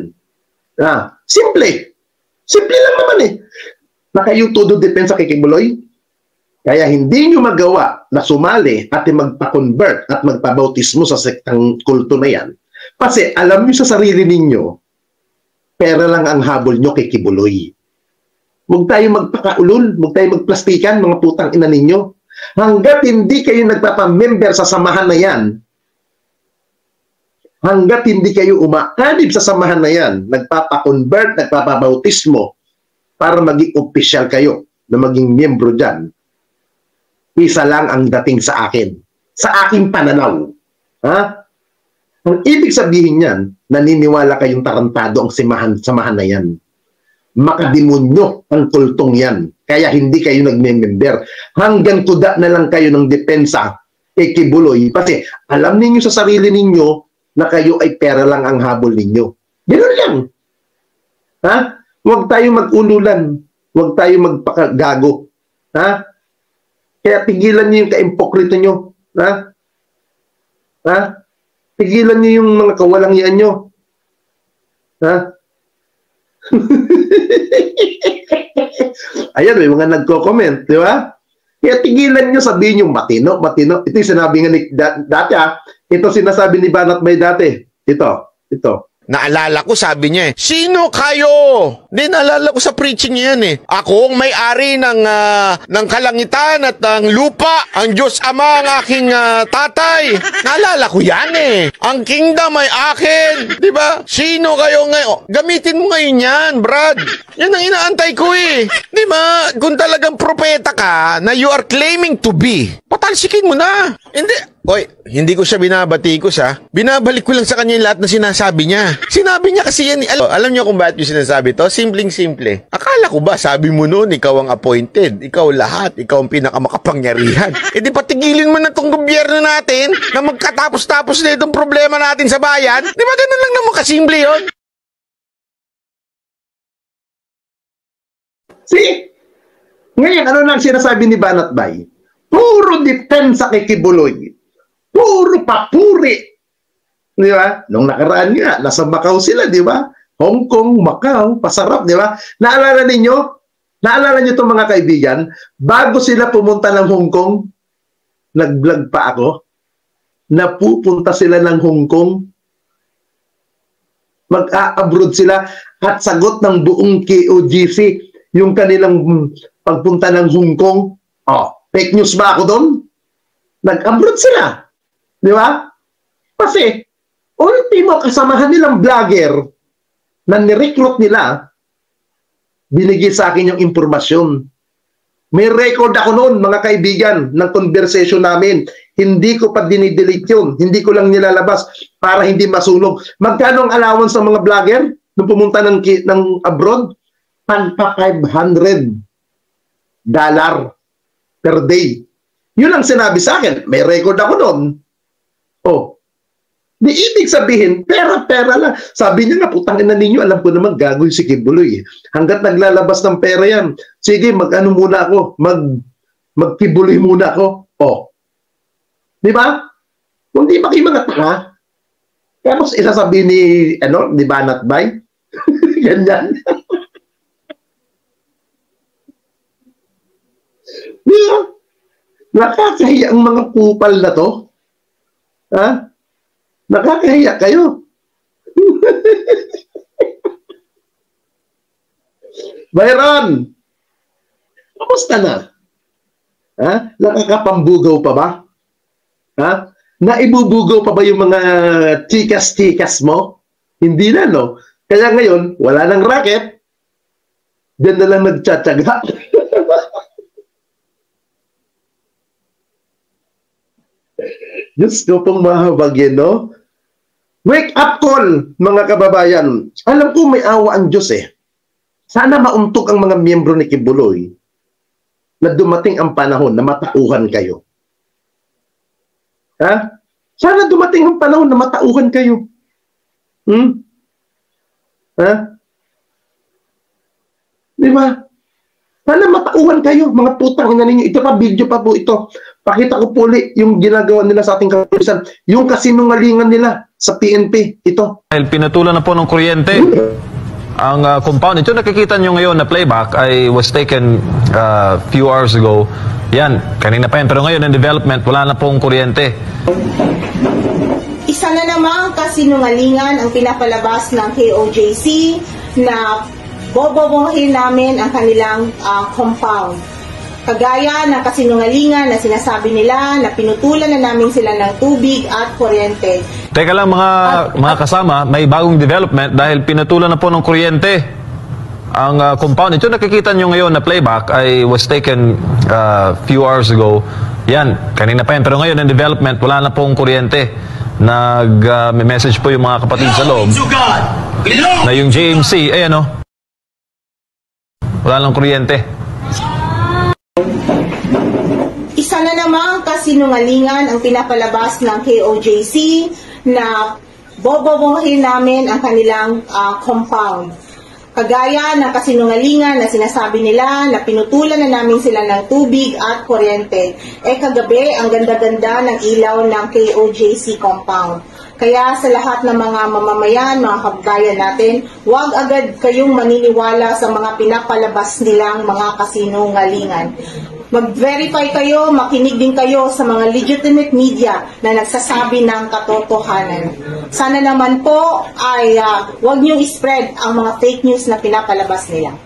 Simple. Simple lang naman eh. Na kayo todo depensa kay Kibuloy. Kaya hindi nyo magawa na sumali at magpa-convert at magpabautismo sa sektang kulto na yan. Kasi alam nyo sa sarili ninyo, pera lang ang habol nyo kay Kibuloy. Huwag tayo magpakaulol, huwag tayo magplastikan, mga putang ina ninyo. Hanggat hindi kayo nagpapamember sa samahan na yan, hanggat hindi kayo umaanib sa samahan na yan, nagpapakonvert, nagpapabautismo, para maging opisyal kayo na maging miyembro dyan, isa lang ang dating sa akin. Sa aking pananaw. Ang ibig sabihin niyan, naniniwala kayong tarantado ang samahan na yan. Makademonyo ang kultong yan. Kaya hindi kayo nagme-member. Hanggang kuda na lang kayo ng depensa kay Kibuloy. Kasi alam ninyo sa sarili ninyo na kayo ay pera lang ang habol ninyo. Ganoon lang. Huwag tayo mag-ululan. Huwag tayo magpakagago. Kaya tigilan niyo yung kaimpokrito nyo. Ha? Ha? Tigilan niyo yung mga kawalangian nyo. Ha? Ayan, may mga nagko-comment, di ba? Kaya tigilan nyo, sabihin nyo, matino. Ito yung sinabi nga ni dati, ha? Ito sinasabi ni Banat Bay dati. Ito. Naalala ko, sabi niya sino kayo? Di naalala ko sa preaching niya yan Ako ang may-ari ng kalangitan at ng lupa. Ang Diyos Ama ang aking tatay. Naalala ko yan Ang kingdom ay akin. Di ba? Sino kayo ngayon? Gamitin mo ngayon yan, Brad. Yan ang inaantay ko Di ba? Kung talagang propeta ka na you are claiming to be, patalsikin mo na. Hindi ko siya binabatikos Binabalik ko lang sa kanya yung lahat na sinasabi niya. Sinabi niya kasi yan. Alam niyo kung bakit yung sinasabi to? Simpleng-simple. Akala ko ba, sabi mo noon, ikaw ang appointed. Ikaw lahat. Ikaw ang pinakamakapangyarihan. Di patigilin mo na itong gobyerno natin na magkatapos-tapos na itong problema natin sa bayan. Di ba ganun lang naman kasimple yun? See? Ngayon, ano lang sinasabi ni Banat Bay? Puro depensa kay Kibuloy. Puro papuri. Di ba? Nung nakaraan nga, nasa Macau sila, di ba? Hong Kong, Macau, pasarap, di ba? Naalala niyo itong mga kaibigan, bago sila pumunta ng Hong Kong, nag-vlog pa ako, napupunta sila ng Hong Kong, mag-a-abroad sila, at sagot ng buong KOGC, yung kanilang pagpunta ng Hong Kong. Fake news ba ako doon? Nag-abroad sila. Di ba? Kasi, ultimo kasamahan nilang vlogger na nirecruit nila, binigay sa akin yung impormasyon. May record ako noon, mga kaibigan, ng conversation namin. Hindi ko pa dinidelete yun. Hindi ko lang nilalabas para hindi masunog. Magkano ang allowance ng mga vlogger nung pumunta ng abroad? Pagpa $500 per day. Yun ang sinabi sa akin. May record ako noon. Di ibig sabihin, pera-pera lang. Sabi niya nga, putangin na ninyo, alam ko naman gagawin si Kibuloy. Hanggat naglalabas ng pera yan, sige, mag-ano muna ako, mag-Kibuloy muna ako. Di ba? Kung di ba kayo mga tanga, tapos isasabihin ni Banat Bay, ganyan. Di ba? Nakakahiya ang mga kupal na to. Ha? Nakakahiya kayo. Byron, kamusta na? Ha? Nakakapambugaw pa ba? Ha? Naibubugaw pa ba yung mga chikas-chikas mo? Hindi na, no? Kaya ngayon, wala nang racket. Diyan na lang nagtsatsaga. Diyos ko pong mahabagin, no? Wake up call, mga kababayan. Alam ko may awa ang Diyos Sana mauntog ang mga miyembro ni Kibuloy na dumating ang panahon na matauhan kayo. Ha? Sana dumating ang panahon na matauhan kayo. Ha? Di ba? Sana matauhan kayo, mga putang ina ninyo. Ito pa, video pa po ito. Pakita ko po ulit yung ginagawa nila sa ating kapulisan. Yung kasinungalingan nila sa PNP. Ito. Pinatulan na po ng kuryente. Ang compound, ito nakikita nyo ngayon na playback ay was taken few hours ago. Yan, kanina pa yan. Pero ngayon, in development, wala na pong kuryente. Isa na namang kasinungalingan ang pinapalabas ng KOJC na bobobohin namin ang kanilang compound. Kagaya ng kasinungalingan na sinasabi nila na pinutulan na namin sila ng tubig at kuryente. Teka lang mga kasama, may bagong development dahil pinutulan na po ng kuryente ang compound. Ito nakikita nyo ngayon na playback ay was taken few hours ago. Yan, kanina pa yan. Pero ngayon in development, wala na pong kuryente. May message po yung mga kapatid sa loob na yung JMC, ayan o. Wala lang kuryente. Isa na namang kasinungalingan ang pinapalabas ng KOJC na bobobohin namin ang kanilang compound. Kagaya ng kasinungalingan na sinasabi nila na pinutulan na namin sila ng tubig at kuryente. Kagabi, ang ganda-ganda ng ilaw ng KOJC compound. Kaya sa lahat ng mga mamamayan, mga kababayan natin, huwag agad kayong maniniwala sa mga pinapalabas nilang mga kasinungalingan. Mag-verify kayo, makinig din kayo sa mga legitimate media na nagsasabi ng katotohanan. Sana naman po ay huwag niyong spread ang mga fake news na pinapalabas nila.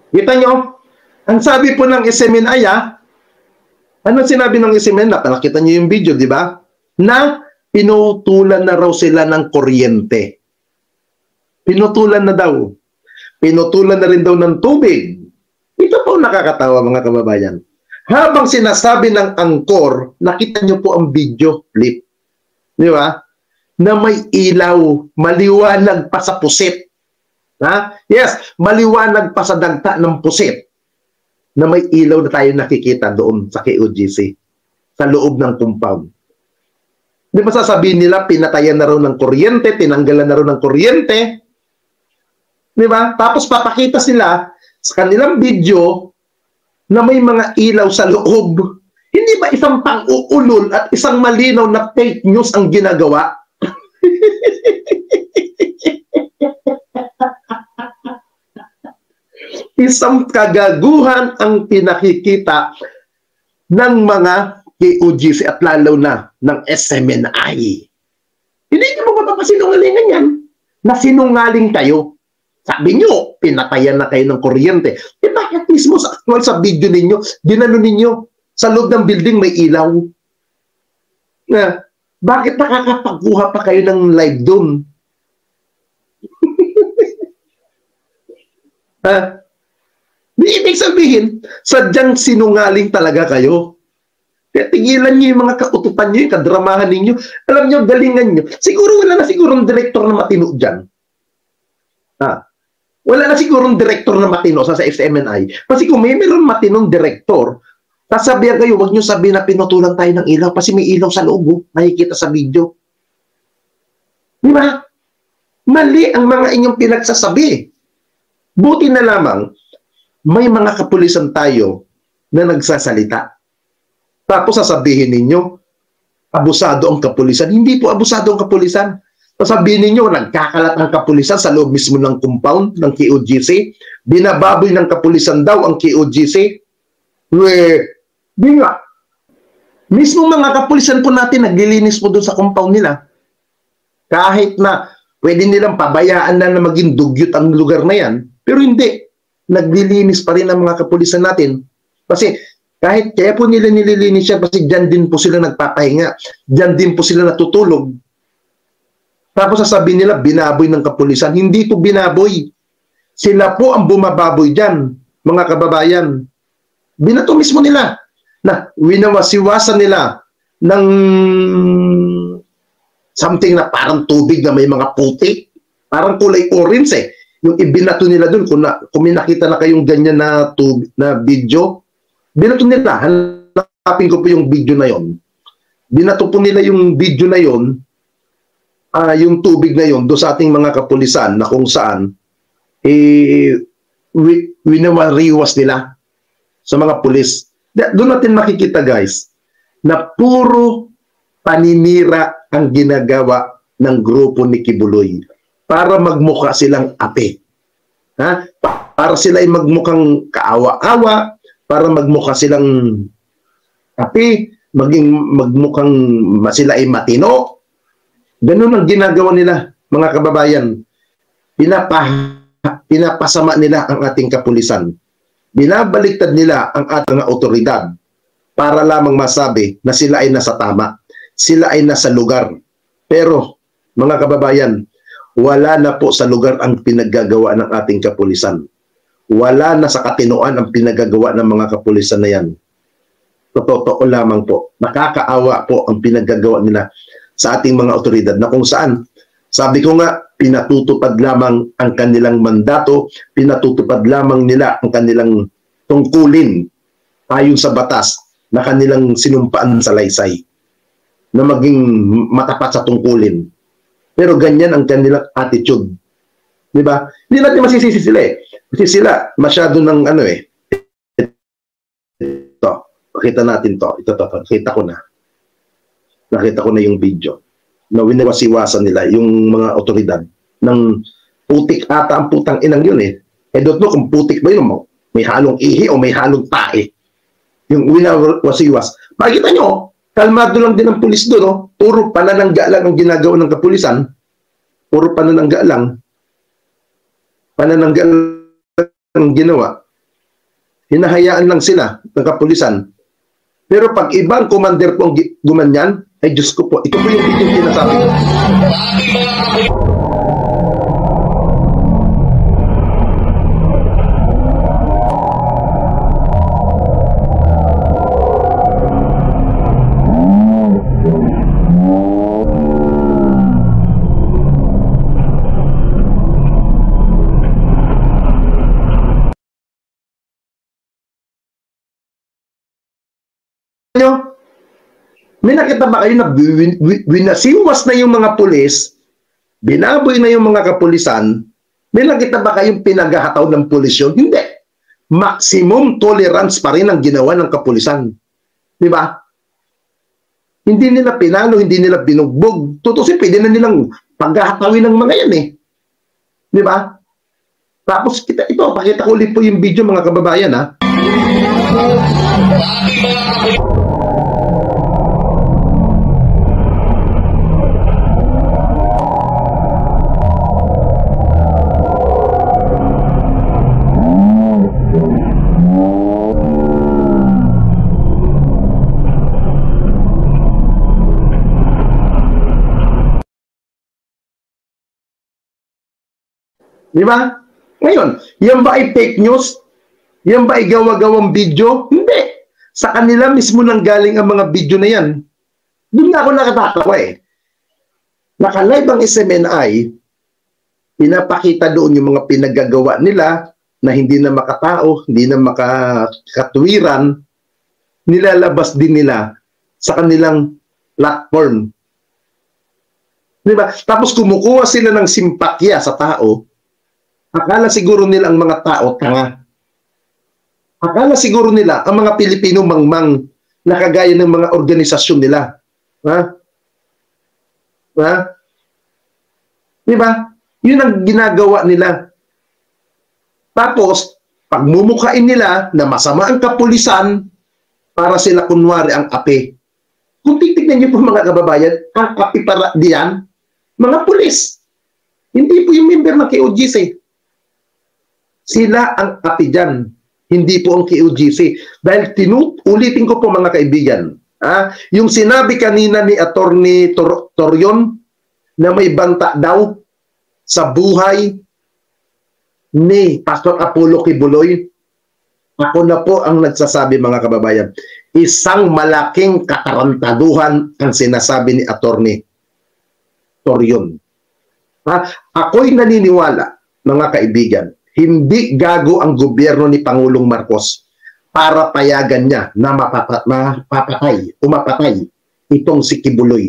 Kita nyo? Ang sabi po ng SMNI, ano sinabi ng SMNI? Nakita nyo yung video, di ba? Na pinutulan na raw sila ng kuryente. Pinutulan na daw. Pinutulan na rin daw ng tubig. Ito po nakakatawa mga kababayan. Habang sinasabi ng angkor, nakita nyo po ang video clip. Di ba? Na may ilaw, maliwanag pa sa pusit. Yes, maliwanag pa sa dagta ng pusit. Na may ilaw na tayo nakikita doon sa KOJC. Sa loob ng compound. Di ba sasabihin nila, pinatayan na raw ng kuryente, tinanggalan na raw ng kuryente. Di ba? Tapos papakita sila sa kanilang video na may mga ilaw sa loob. Hindi ba isang pang-uulol at isang malinaw na fake news ang ginagawa? Isang kagaguhan ang pinakikita ng mga KOJC at lalo na ng SMNI. Hindi nyo mapapasinungalingan yan na sinungaling kayo. Sabi nyo, pinatayan na kayo ng kuryente. Bakit mismo sa actual sa video ninyo, ginano ninyo, sa loob ng building may ilaw? Bakit nakakapagkuha pa kayo ng live doon? Di ibig sabihin, sadyang sinungaling talaga kayo. Kaya tigilan nyo yung mga kautupan nyo, yung kadramahan ninyo. Alam nyo, galingan nyo. Siguro wala na sigurong direktor na matino dyan. Wala na sigurong direktor na matino sa SMNI. Kasi kung meron matinong direktor, sasabihan kayo, huwag nyo sabihin na pinutulan tayo ng ilaw kasi may ilaw sa loob, nakikita sa video. Di ba? Mali ang mga inyong pinagsasabi. Buti na lamang, may mga kapulisan tayo na nagsasalita. Tapos sasabihin ninyo, abusado ang kapulisan. Hindi po abusado ang kapulisan. Sasabihin ninyo, nagkakalat ang kapulisan sa loob mismo ng compound ng KOJC. Binababoy ng kapulisan daw ang KOJC. Di nga. Mismo mga kapulisan po natin, naglilinis po doon sa compound nila. Kahit na pwede nilang pabayaan na maging dugyot ang lugar na yan, pero hindi. Naglilinis pa rin ang mga kapulisan natin. Kasi kahit kaya po nila nililinis yan, kasi dyan din po sila nagpapahinga. Dyan din po sila natutulog. Tapos sasabihin nila, binaboy ng kapulisan. Hindi po binaboy. Sila po ang bumababoy dyan, mga kababayan. Binato mismo nila na winawasiwasan nila ng something na parang tubig na may mga puti. Parang kulay orange eh. Yung ibinato nila dun, kung may nakita na kayong ganyan na video, binato nila. Hanapin ko po yung video na yon. Binato po nila yung video na yon, yung tubig na yon, do sa ating mga kapulisan na kung saan winawariwas nila sa mga pulis. Doon natin makikita guys na puro paninira ang ginagawa ng grupo ni Kibuloy para magmukha silang ape. Para sila ay magmukhang kaawa-awa, para magmukha silang ape, magmukhang sila ay matino. Ganun ang ginagawa nila, mga kababayan. Pinapasama nila ang ating kapulisan. Binabaliktad nila ang ating otoridad para lamang masabi na sila ay nasa tama. Sila ay nasa lugar. Pero, mga kababayan, wala na po sa lugar ang pinaggagawa ng ating kapulisan. Wala na sa katinoan ang pinaggagawa ng mga kapulisan na yan. Totoo lamang po. Nakakaawa po ang pinaggagawa nila sa ating mga otoridad na kung saan, sabi ko nga, pinatutupad lamang ang kanilang mandato, pinatutupad lamang nila ang kanilang tungkulin ayon sa batas na kanilang sinumpaan sa laysay na maging matapat sa tungkulin. Pero ganyan ang kanilang attitude. Di ba? Hindi natin masisisi sila eh. Kasi sila, masyado ng ano eh. Ito, pakita natin to. Ito, nakita ko na. Nakita ko na yung video. Na winawasiwasan nila yung mga otoridad ng putik ata ang putang inang yun eh. I don't know kung putik ba yun. May halong ihi o may halong tae. Yung winawasiwas. Makikita nyo, kalmado lang din ang pulis doon. No? Puro pananangga lang ang ginagawa ng kapulisan. Puro pananangga lang. Pananangga lang ang ginawa. Hinahayaan lang sila ng kapulisan. Pero pag ibang commander po ang gumanyan, ay Diyos ko po, ito po yung video sinasabi ko. May nakita ba kayo na winasiwas na yung mga pulis, binaboy na yung mga kapulisan, may nakita ba kayong pinaghahataw ng pulis yun? Hindi. Maximum tolerance pa rin ang ginawa ng kapulisan. Di ba? Hindi nila pinalo, hindi nila binugbog. Tutusin, pwede na nilang paghahatawin ng mga yan eh. Di ba? Tapos ito, pakita ko ulit po yung video mga kababayan ha. Di ba? Ngayon, yan ba ay fake news? Yan ba ay gawa-gawang video? Hindi. Sa kanila mismo nang galing ang mga video na yan. Doon nga ako nakatatawa eh. Naka-live ang SMNI, pinapakita doon yung mga pinagagawa nila na hindi na makatao, hindi na makakatwiran, nilalabas din nila sa kanilang platform. Di ba? Tapos kumukuha sila ng simpatya sa tao. Akala siguro nila ang mga tao tanga. Akala siguro nila ang mga Pilipino mangmang na kagaya ng mga organisasyon nila. Ha? Ha? Di ba? Yun ang ginagawa nila. Tapos, pagmumukhain nila na masama ang kapulisan para sila kunwari ang api. Kung titignan niyo po mga kababayan, ang api para diyan, mga pulis. Hindi po yung member ng KOGC. Sila ang api dyan, hindi po ang KOGC. Dahil ulitin ko po mga kaibigan, yung sinabi kanina ni Attorney Torion na may banta daw sa buhay ni Pastor Apollo Kibuloy, ako na po ang nagsasabi mga kababayan. Isang malaking katarantaduhan ang sinasabi ni Attorney Torion. Ako'y naniniwala, mga kaibigan, hindi gago ang gobyerno ni Pangulong Marcos para payagan niya na mapatay itong si Kibuloy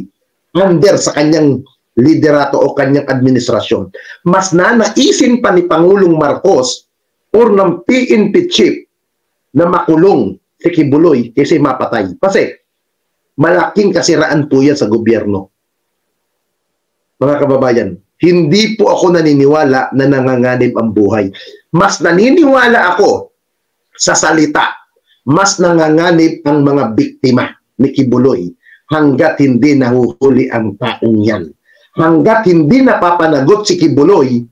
under sa kanyang liderato o kanyang administrasyon. Mas nanaisin pa ni Pangulong Marcos or ng PNP chief na makulong si Kibuloy kasi mapatay. Kasi malaking kasiraan po yan sa gobyerno. Mga kababayan, hindi po ako naniniwala na nanganganib ang buhay. Mas naniniwala ako sa salita. Mas nanganganib ang mga biktima ni Kibuloy hanggat hindi nahuhuli ang taong yan. Hanggat hindi napapanagot si Kibuloy,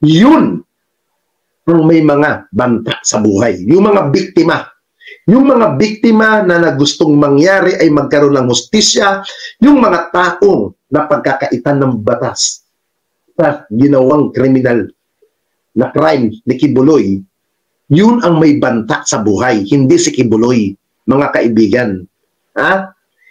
yun ang may mga banta sa buhay. Yung mga biktima. Yung mga biktima na nagustong mangyari ay magkaroon ng hustisya. Yung mga taong na pagkakaitan ng batas sa ginawang kriminal na crime ni Kibuloy, yun ang may banta sa buhay, hindi si Kibuloy, mga kaibigan.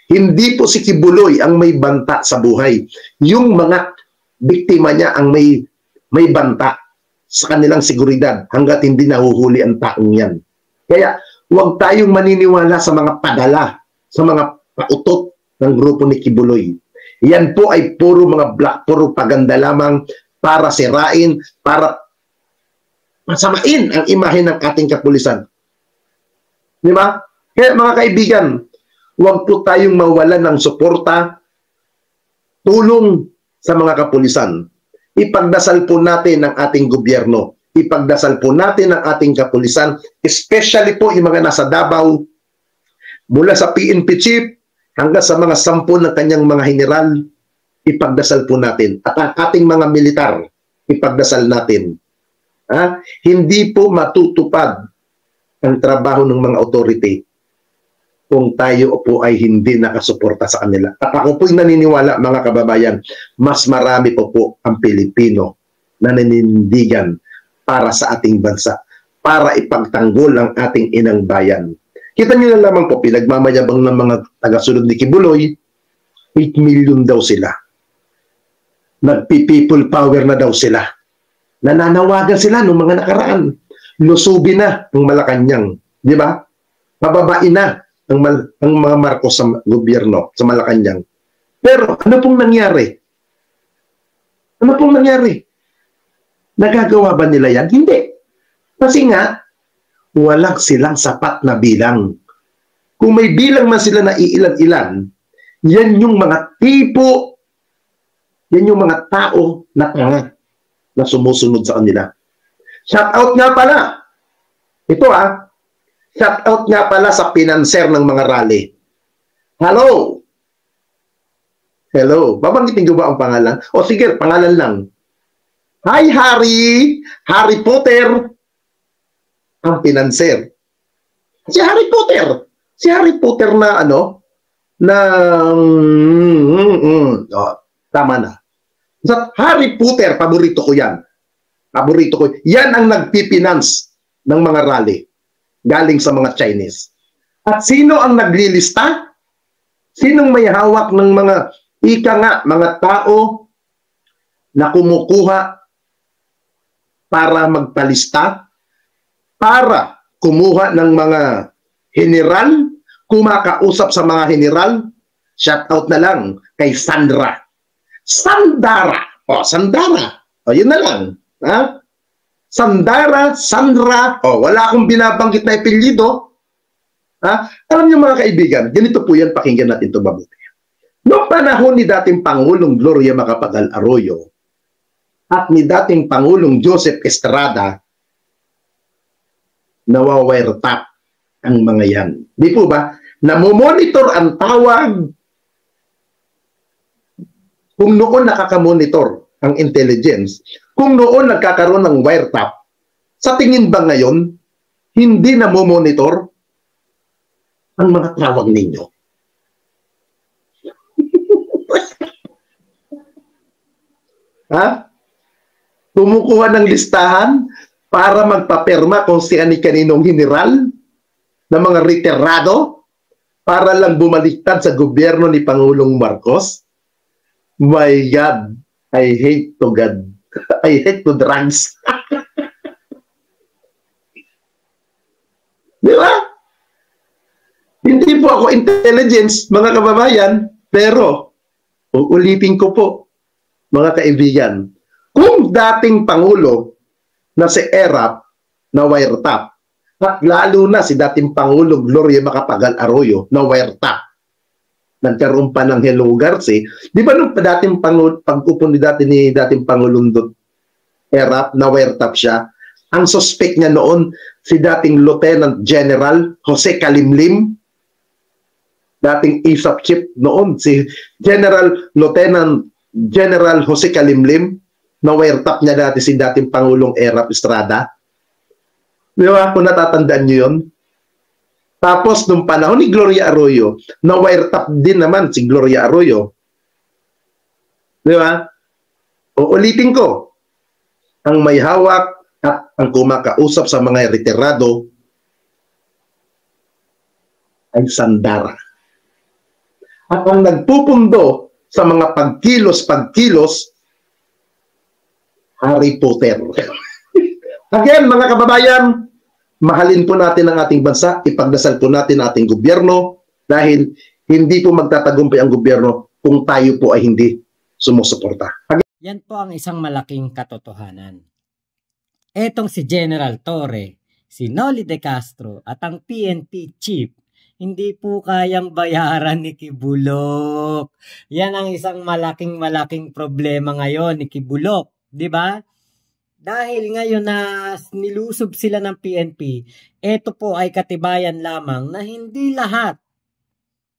Hindi po si Kibuloy ang may banta sa buhay. Yung mga biktima niya ang may banta sa kanilang seguridad hanggat hindi nahuhuli ang taong yan. Kaya huwag tayong maniniwala sa mga padala, sa mga pautot ng grupo ni Kibuloy. Yan po ay puro mga black propaganda lamang para sirain, para masamain ang imahe ng ating kapulisan. Di ba? Kaya mga kaibigan, huwag po tayong mawalan ng suporta, tulong sa mga kapulisan. Ipagdasal po natin ang ating gobyerno. Ipagdasal po natin ang ating kapulisan, especially po yung mga nasa Davao, mula sa PNP chief hanggang sa mga 10 ng kanyang mga general. Ipagdasal po natin. At ang ating mga militar, ipagdasal natin. Hindi po matutupad ang trabaho ng mga authority kung tayo po ay hindi nakasuporta sa kanila. At ako po'y naniniwala, mga kababayan, mas marami po ang Pilipino na naninindigan para sa ating bansa, para ipagtanggol ang ating inang bayan. Kita niyo na lamang po, pinagmamayabang ng mga tagasunod ni Kibuloy, 8 million daw sila. Nagpi-people power na daw sila. Nananawagan sila noong mga nakaraan. Lusubi na ang Malacanang. Di ba? Pababain na ang mga Marcos sa gobyerno, sa Malacanang. Pero ano pong nangyari? Ano pong nangyari? Nagagawa ba nila yan? Hindi. Kasi nga, walang silang sapat na bilang. Kung may bilang man sila na iilan-ilan, yan yung mga tipo, yan yung mga tao na tanga na sumusunod sa kanila. Shout out nga pala. Ito shout out nga pala sa pinanser ng mga rally. Hello. Hello. Babanggitin ko ba ang pangalan? O sige, pangalan lang. Hi Harry. Harry Potter. Ang pinanser. Si Harry Potter. Si Harry Potter na tama na. Sa Harry Potter, paborito ko yan. Paborito ko. Yan ang nagpipinance ng mga rally. Galing sa mga Chinese. At sino ang naglilista? Sinong may hawak ng mga mga tao na kumukuha para magpalista? Para kumuha ng mga general? Kumakausap sa mga general? Shout out na lang kay Sandra. Sandara. Sandara. Yun na lang. Sandra. Wala akong binabanggit na apelyido. Alam niyo mga kaibigan, ganito po yan, pakinggan natin ito mabuti. Noong panahon ni dating Pangulong Gloria Macapagal Arroyo at ni dating Pangulong Joseph Estrada, nawawirtap ang mga yan. Di po ba? Namomonitor ang tawag. Kung noon nakakamonitor ang intelligence, kung noon nagkakaroon ng wiretap, sa tingin ba ngayon, hindi na monitor ang mga tawag ninyo? Kumukuha ng listahan para magpaperma kung si kaninong general na mga retirado para lang bumaliktad sa gobyerno ni Pangulong Marcos. My God, I hate to God. I hate to drugs. Di ba? Hindi po ako intelligence, mga kababayan, pero uulitin ko po, mga kaibigan, kung dating Pangulo na si Erap na wiretap, at lalo na si dating Pangulo Gloria Macapagal Arroyo na wiretap, nagkaroon pa ng Hello Garci. Di ba nung dating pag-upo ni dating Pangulong Erap na wiretap siya, ang suspect niya noon si dating Lieutenant General Jose Calimlim, dating ISAP chief noon si Lieutenant General Jose Calimlim, na wiretap niya dati si dating Pangulong Erap Estrada. Di ba? Kung natatandaan niyo yun. Tapos, nung panahon ni Gloria Arroyo, na-wiretap din naman si Gloria Arroyo. Di ba? Uulitin ko, ang may hawak at ang kumakausap sa mga retirado ay Sandara. At ang nagpupundo sa mga pagkilos, Harry Potter. Again, mga kababayan, mahalin po natin ang ating bansa, ipagdasal po natin ang ating gobyerno dahil hindi po magtatagumpay ang gobyerno kung tayo po ay hindi sumusuporta. Yan po ang isang malaking katotohanan. Etong si General Torre, si Noli De Castro at ang PNP chief, hindi po kayang bayaran ni Kibulok. Yan ang isang malaking problema ngayon ni Kibulok, di ba? Dahil ngayon na nilusob sila ng PNP, ito po ay katibayan lamang na hindi lahat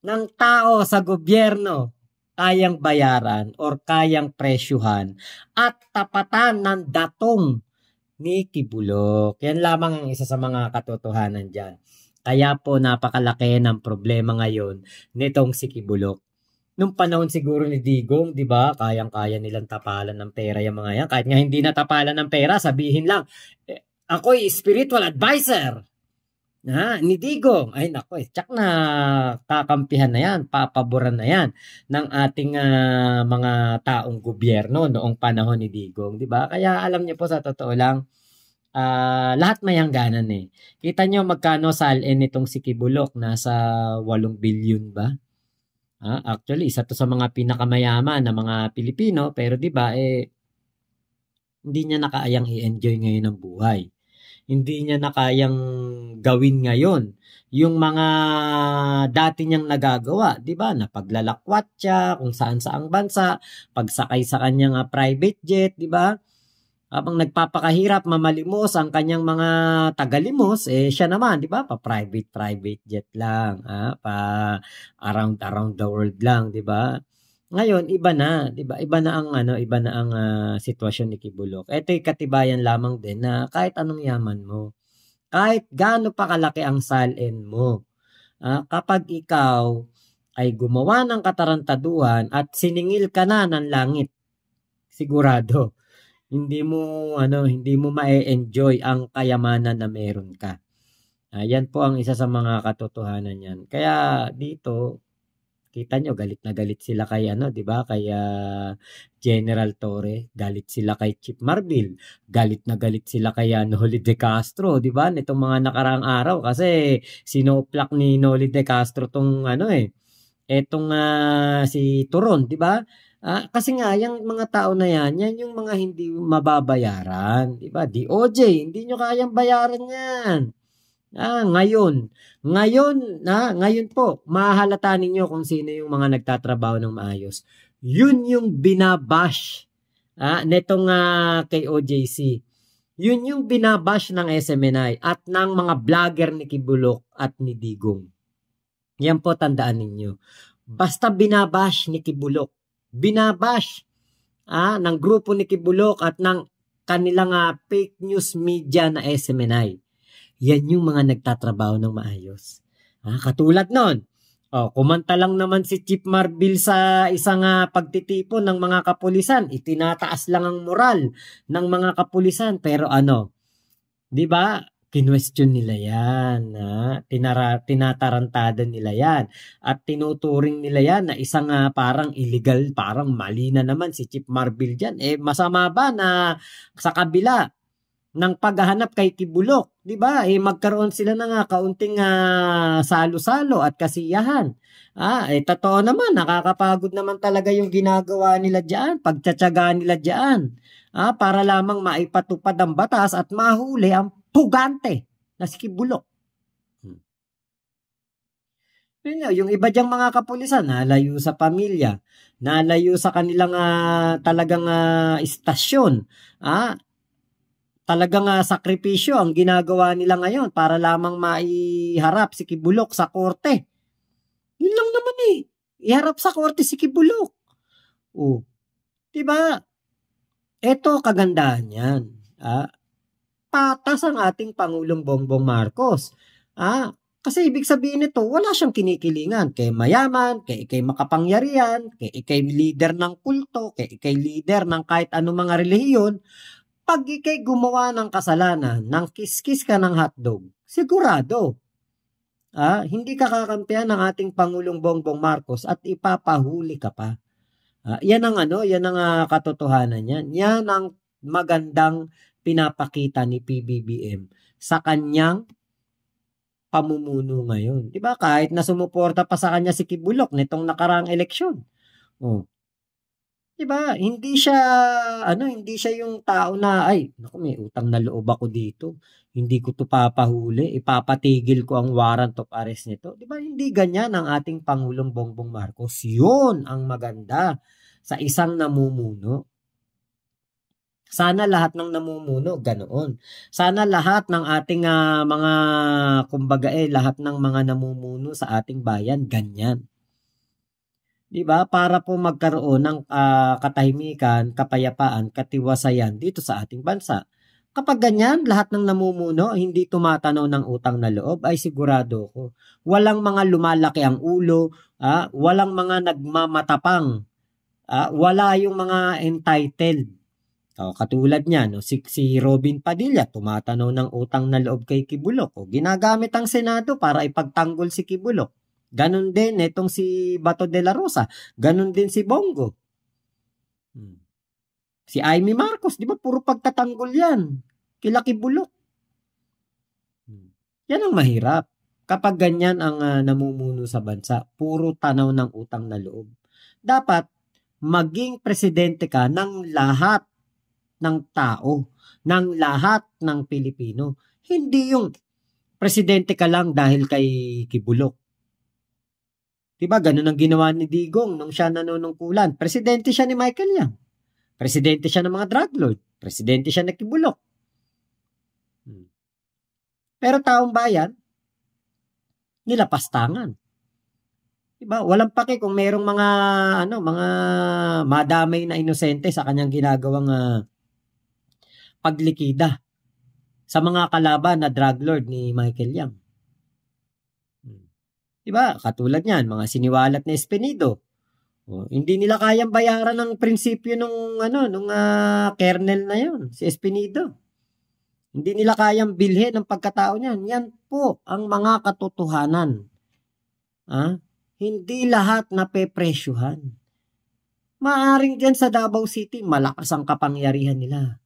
ng tao sa gobyerno kayang bayaran or kayang presyuhan at tapatan ng datong ni Kibulok. Yan lamang ang isa sa mga katotohanan dyan. Kaya po napakalaki ng problema ngayon nitong si Kibulok. Nung panahon siguro ni Digong, di ba, kayang-kaya nilang tapalan ng pera yung mga yan. Kahit nga hindi natapalan ng pera, sabihin lang, ako'y spiritual advisor ni Digong. Ay nako, tsak na kakampihan na yan, papaboran na yan ng ating mga taong gobyerno noong panahon ni Digong, di ba? Kaya alam niyo po sa totoo lang, lahat may hangganan eh. Kita nyo magkano salin nitong si Kibulok, nasa 8 billion ba? Actually, isa to sa mga pinakamayaman na mga Pilipino, pero di ba hindi niya nakayang i-enjoy ngayon ang buhay. Hindi niya nakayang gawin ngayon yung mga dati niyang nagagawa, di ba? Na paglalakwat siya kung saan-saang bansa, pagsakay sa kanyang private jet, di ba? Habang nagpapakahirap mamalimos ang kanyang mga tagalimos, siya naman, di ba? Pa private jet lang, pa around the world lang, di ba? Ngayon, iba na, di ba? Iba na ang sitwasyon ni Kibulok. Ito'y katibayan lamang din na kahit anong yaman mo, kahit gaano pa kalaki ang salin mo, kapag ikaw ay gumawa ng katarantaduhan at siningil ka na ng langit, sigurado hindi mo ma-enjoy ang kayamanan na meron ka. Yan po ang isa sa mga katotohanan yan. Kaya dito, kita nyo, galit na galit sila kay di ba? Kay General Torre, galit sila kay Chief Marbil, galit na galit sila kay Noli De Castro, di ba? Nitong mga nakaraang araw kasi sinoplak ni Noli De Castro tong etong si Turon, di ba? Kasi nga, yung mga tao na yan yung mga hindi mababayaran. Diba? DOJ, hindi nyo kayang bayaran yan. Ngayon po, mahalata ninyo kung sino yung mga nagtatrabaho ng maayos. Yun yung binabash netong kay OJC. Yun yung binabash ng SMNI at ng mga vlogger ni Kibulok at ni Digong. Yan po, tandaan ninyo. Basta binabash ni Kibulok, binabash ng grupo ni Kibulok at ng kanilang fake news media na SMNI. Yan yung mga nagtatrabaho ng maayos. Katulad nun, kumanta lang naman si Chief Marbil sa isang pagtitipon ng mga kapulisan. Itinataas lang ang moral ng mga kapulisan. Pero di ba? Kinwestiyon nila yan, tinatarantada nila yan, at tinuturing nila yan na isang parang illegal, parang mali na naman si Chief Marbil dyan. Masama ba na sa kabila ng paghahanap kay Kibulok, di ba? Magkaroon sila ng kaunting salo-salo at kasiyahan. Totoo naman, nakakapagod naman talaga yung ginagawa nila dyan, pagtsatsagaan nila dyan, para lamang maipatupad ang batas at mahuli ang pugante na si Kibulok. Yung iba diyang mga kapulisan, nalayo sa pamilya, nalayo sa kanilang talagang istasyon, talagang sakripisyo ang ginagawa nila ngayon para lamang maiharap si Kibulok sa korte. Yun lang naman iharap sa korte si Kibulok. Diba? Ito kagandahan yan. Patas ang ating Pangulong Bongbong Marcos. Kasi ibig sabihin nito, wala siyang kinikilingan kay mayaman, kay makapangyarihan, kay leader ng kulto, kay leader ng kahit anong mga relihiyon. Pag ikay gumawa ng kasalanan, ng kiskis ka ng hotdog, sigurado, hindi ka kakampihan ng ating Pangulong Bongbong Marcos at ipapahuli ka pa. Yan ang katotohanan yan. Yan ang magandang pinapakita ni PBBM sa kanyang pamumuno ngayon. Diba? Kahit na sumuporta pa sa kanya si Kibulok nitong nakaraang eleksyon. Diba? Hindi siya hindi siya yung tao na ay, naku, may utang na loob ako dito. Hindi ko to papahuli, ipapatigil ko ang warrant of arrest nito. Diba? Hindi ganyan ang ating Pangulong Bongbong Marcos. Yun ang maganda sa isang namumuno. Sana lahat ng namumuno ganoon. Sana lahat ng ating mga lahat ng mga namumuno sa ating bayan ganyan. 'Di ba? Para po magkaroon ng katahimikan, kapayapaan, katiwasayan dito sa ating bansa. Kapag ganyan, lahat ng namumuno hindi tumatanaw ng utang na loob, ay sigurado ko. Walang mga lumalaki ang ulo, walang mga nagmamatapang, wala yung mga entitled. Katulad niya, no, si Robin Padilla, tumatanaw ng utang na loob kay Quibulok. Ginagamit ang Senado para ipagtanggol si Quibulok. Ganon din itong si Bato de la Rosa. Ganon din si Bongo. Si Amy Marcos, di ba puro pagtatanggol yan? Kila Quibulok. Yan ang mahirap. Kapag ganyan ang namumuno sa bansa, puro tanaw ng utang na loob. Dapat maging presidente ka ng lahat ng tao, ng lahat ng Pilipino. Hindi yung presidente ka lang dahil kay Quibulok. Diba, ganun ang ginawa ni Digong nung siya nanunungkulan. Presidente siya ni Michael Yang. Presidente siya ng mga drug lord. Presidente siya ng Quibulok. Pero taong bayan, nilapastangan. Diba, walang pake kung merong mga madamay na inosente sa kanyang ginagawang paglikida sa mga kalaban na drug lord ni Michael Yang. Diba? Katulad niyan, mga siniwalat na Espinido. Hindi nila kayang bayaran ng prinsipyo nung kernel na yon, si Espinido. Hindi nila kayang bilhin ang pagkatao niyan. Yan po ang mga katotohanan. Hindi lahat napepresyuhan. Maaring diyan sa Davao City, malakas ang kapangyarihan nila.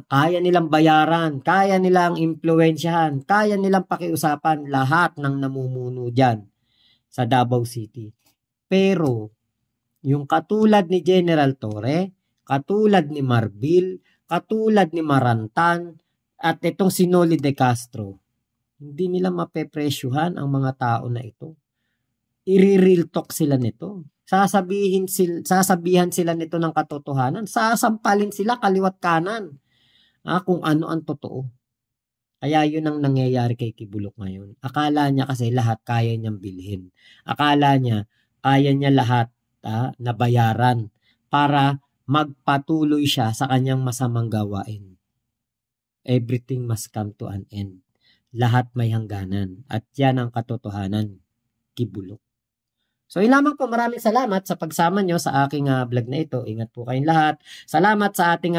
Kaya nilang bayaran, kaya nilang impluwensyahan, kaya nilang pakiusapan lahat ng namumuno dyan sa Davao City. Pero, yung katulad ni General Torre, katulad ni Marbil, katulad ni Marantan, at itong si Noli De Castro, hindi nila mapepresyuhan ang mga tao na ito. I-real talk sila nito. Sasabihan sila nito ng katotohanan. Sasampalin sila kaliwat kanan. Kung ano ang totoo. Kaya yun ang nangyayari kay Quibulok ngayon. Akala niya kasi lahat kaya niyang bilhin. Akala niya kaya niya lahat na bayaran para magpatuloy siya sa kanyang masamang gawain. Everything must come to an end. Lahat may hangganan. At yan ang katotohanan. Quibulok. So, yun lamang po. Maraming salamat sa pagsama nyo sa aking vlog na ito. Ingat po kayong lahat. Salamat sa ating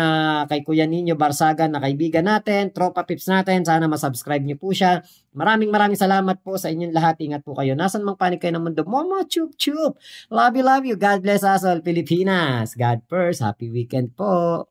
kay Kuya Nino Barsagan na kaibigan natin, tropa pips natin. Sana masubscribe nyo po siya. Maraming salamat po sa inyong lahat. Ingat po kayo. Nasan mang panig kayo ng mundo. Momo, chup, chup. Love you, love you. God bless us all, Pilipinas. God first. Happy weekend po.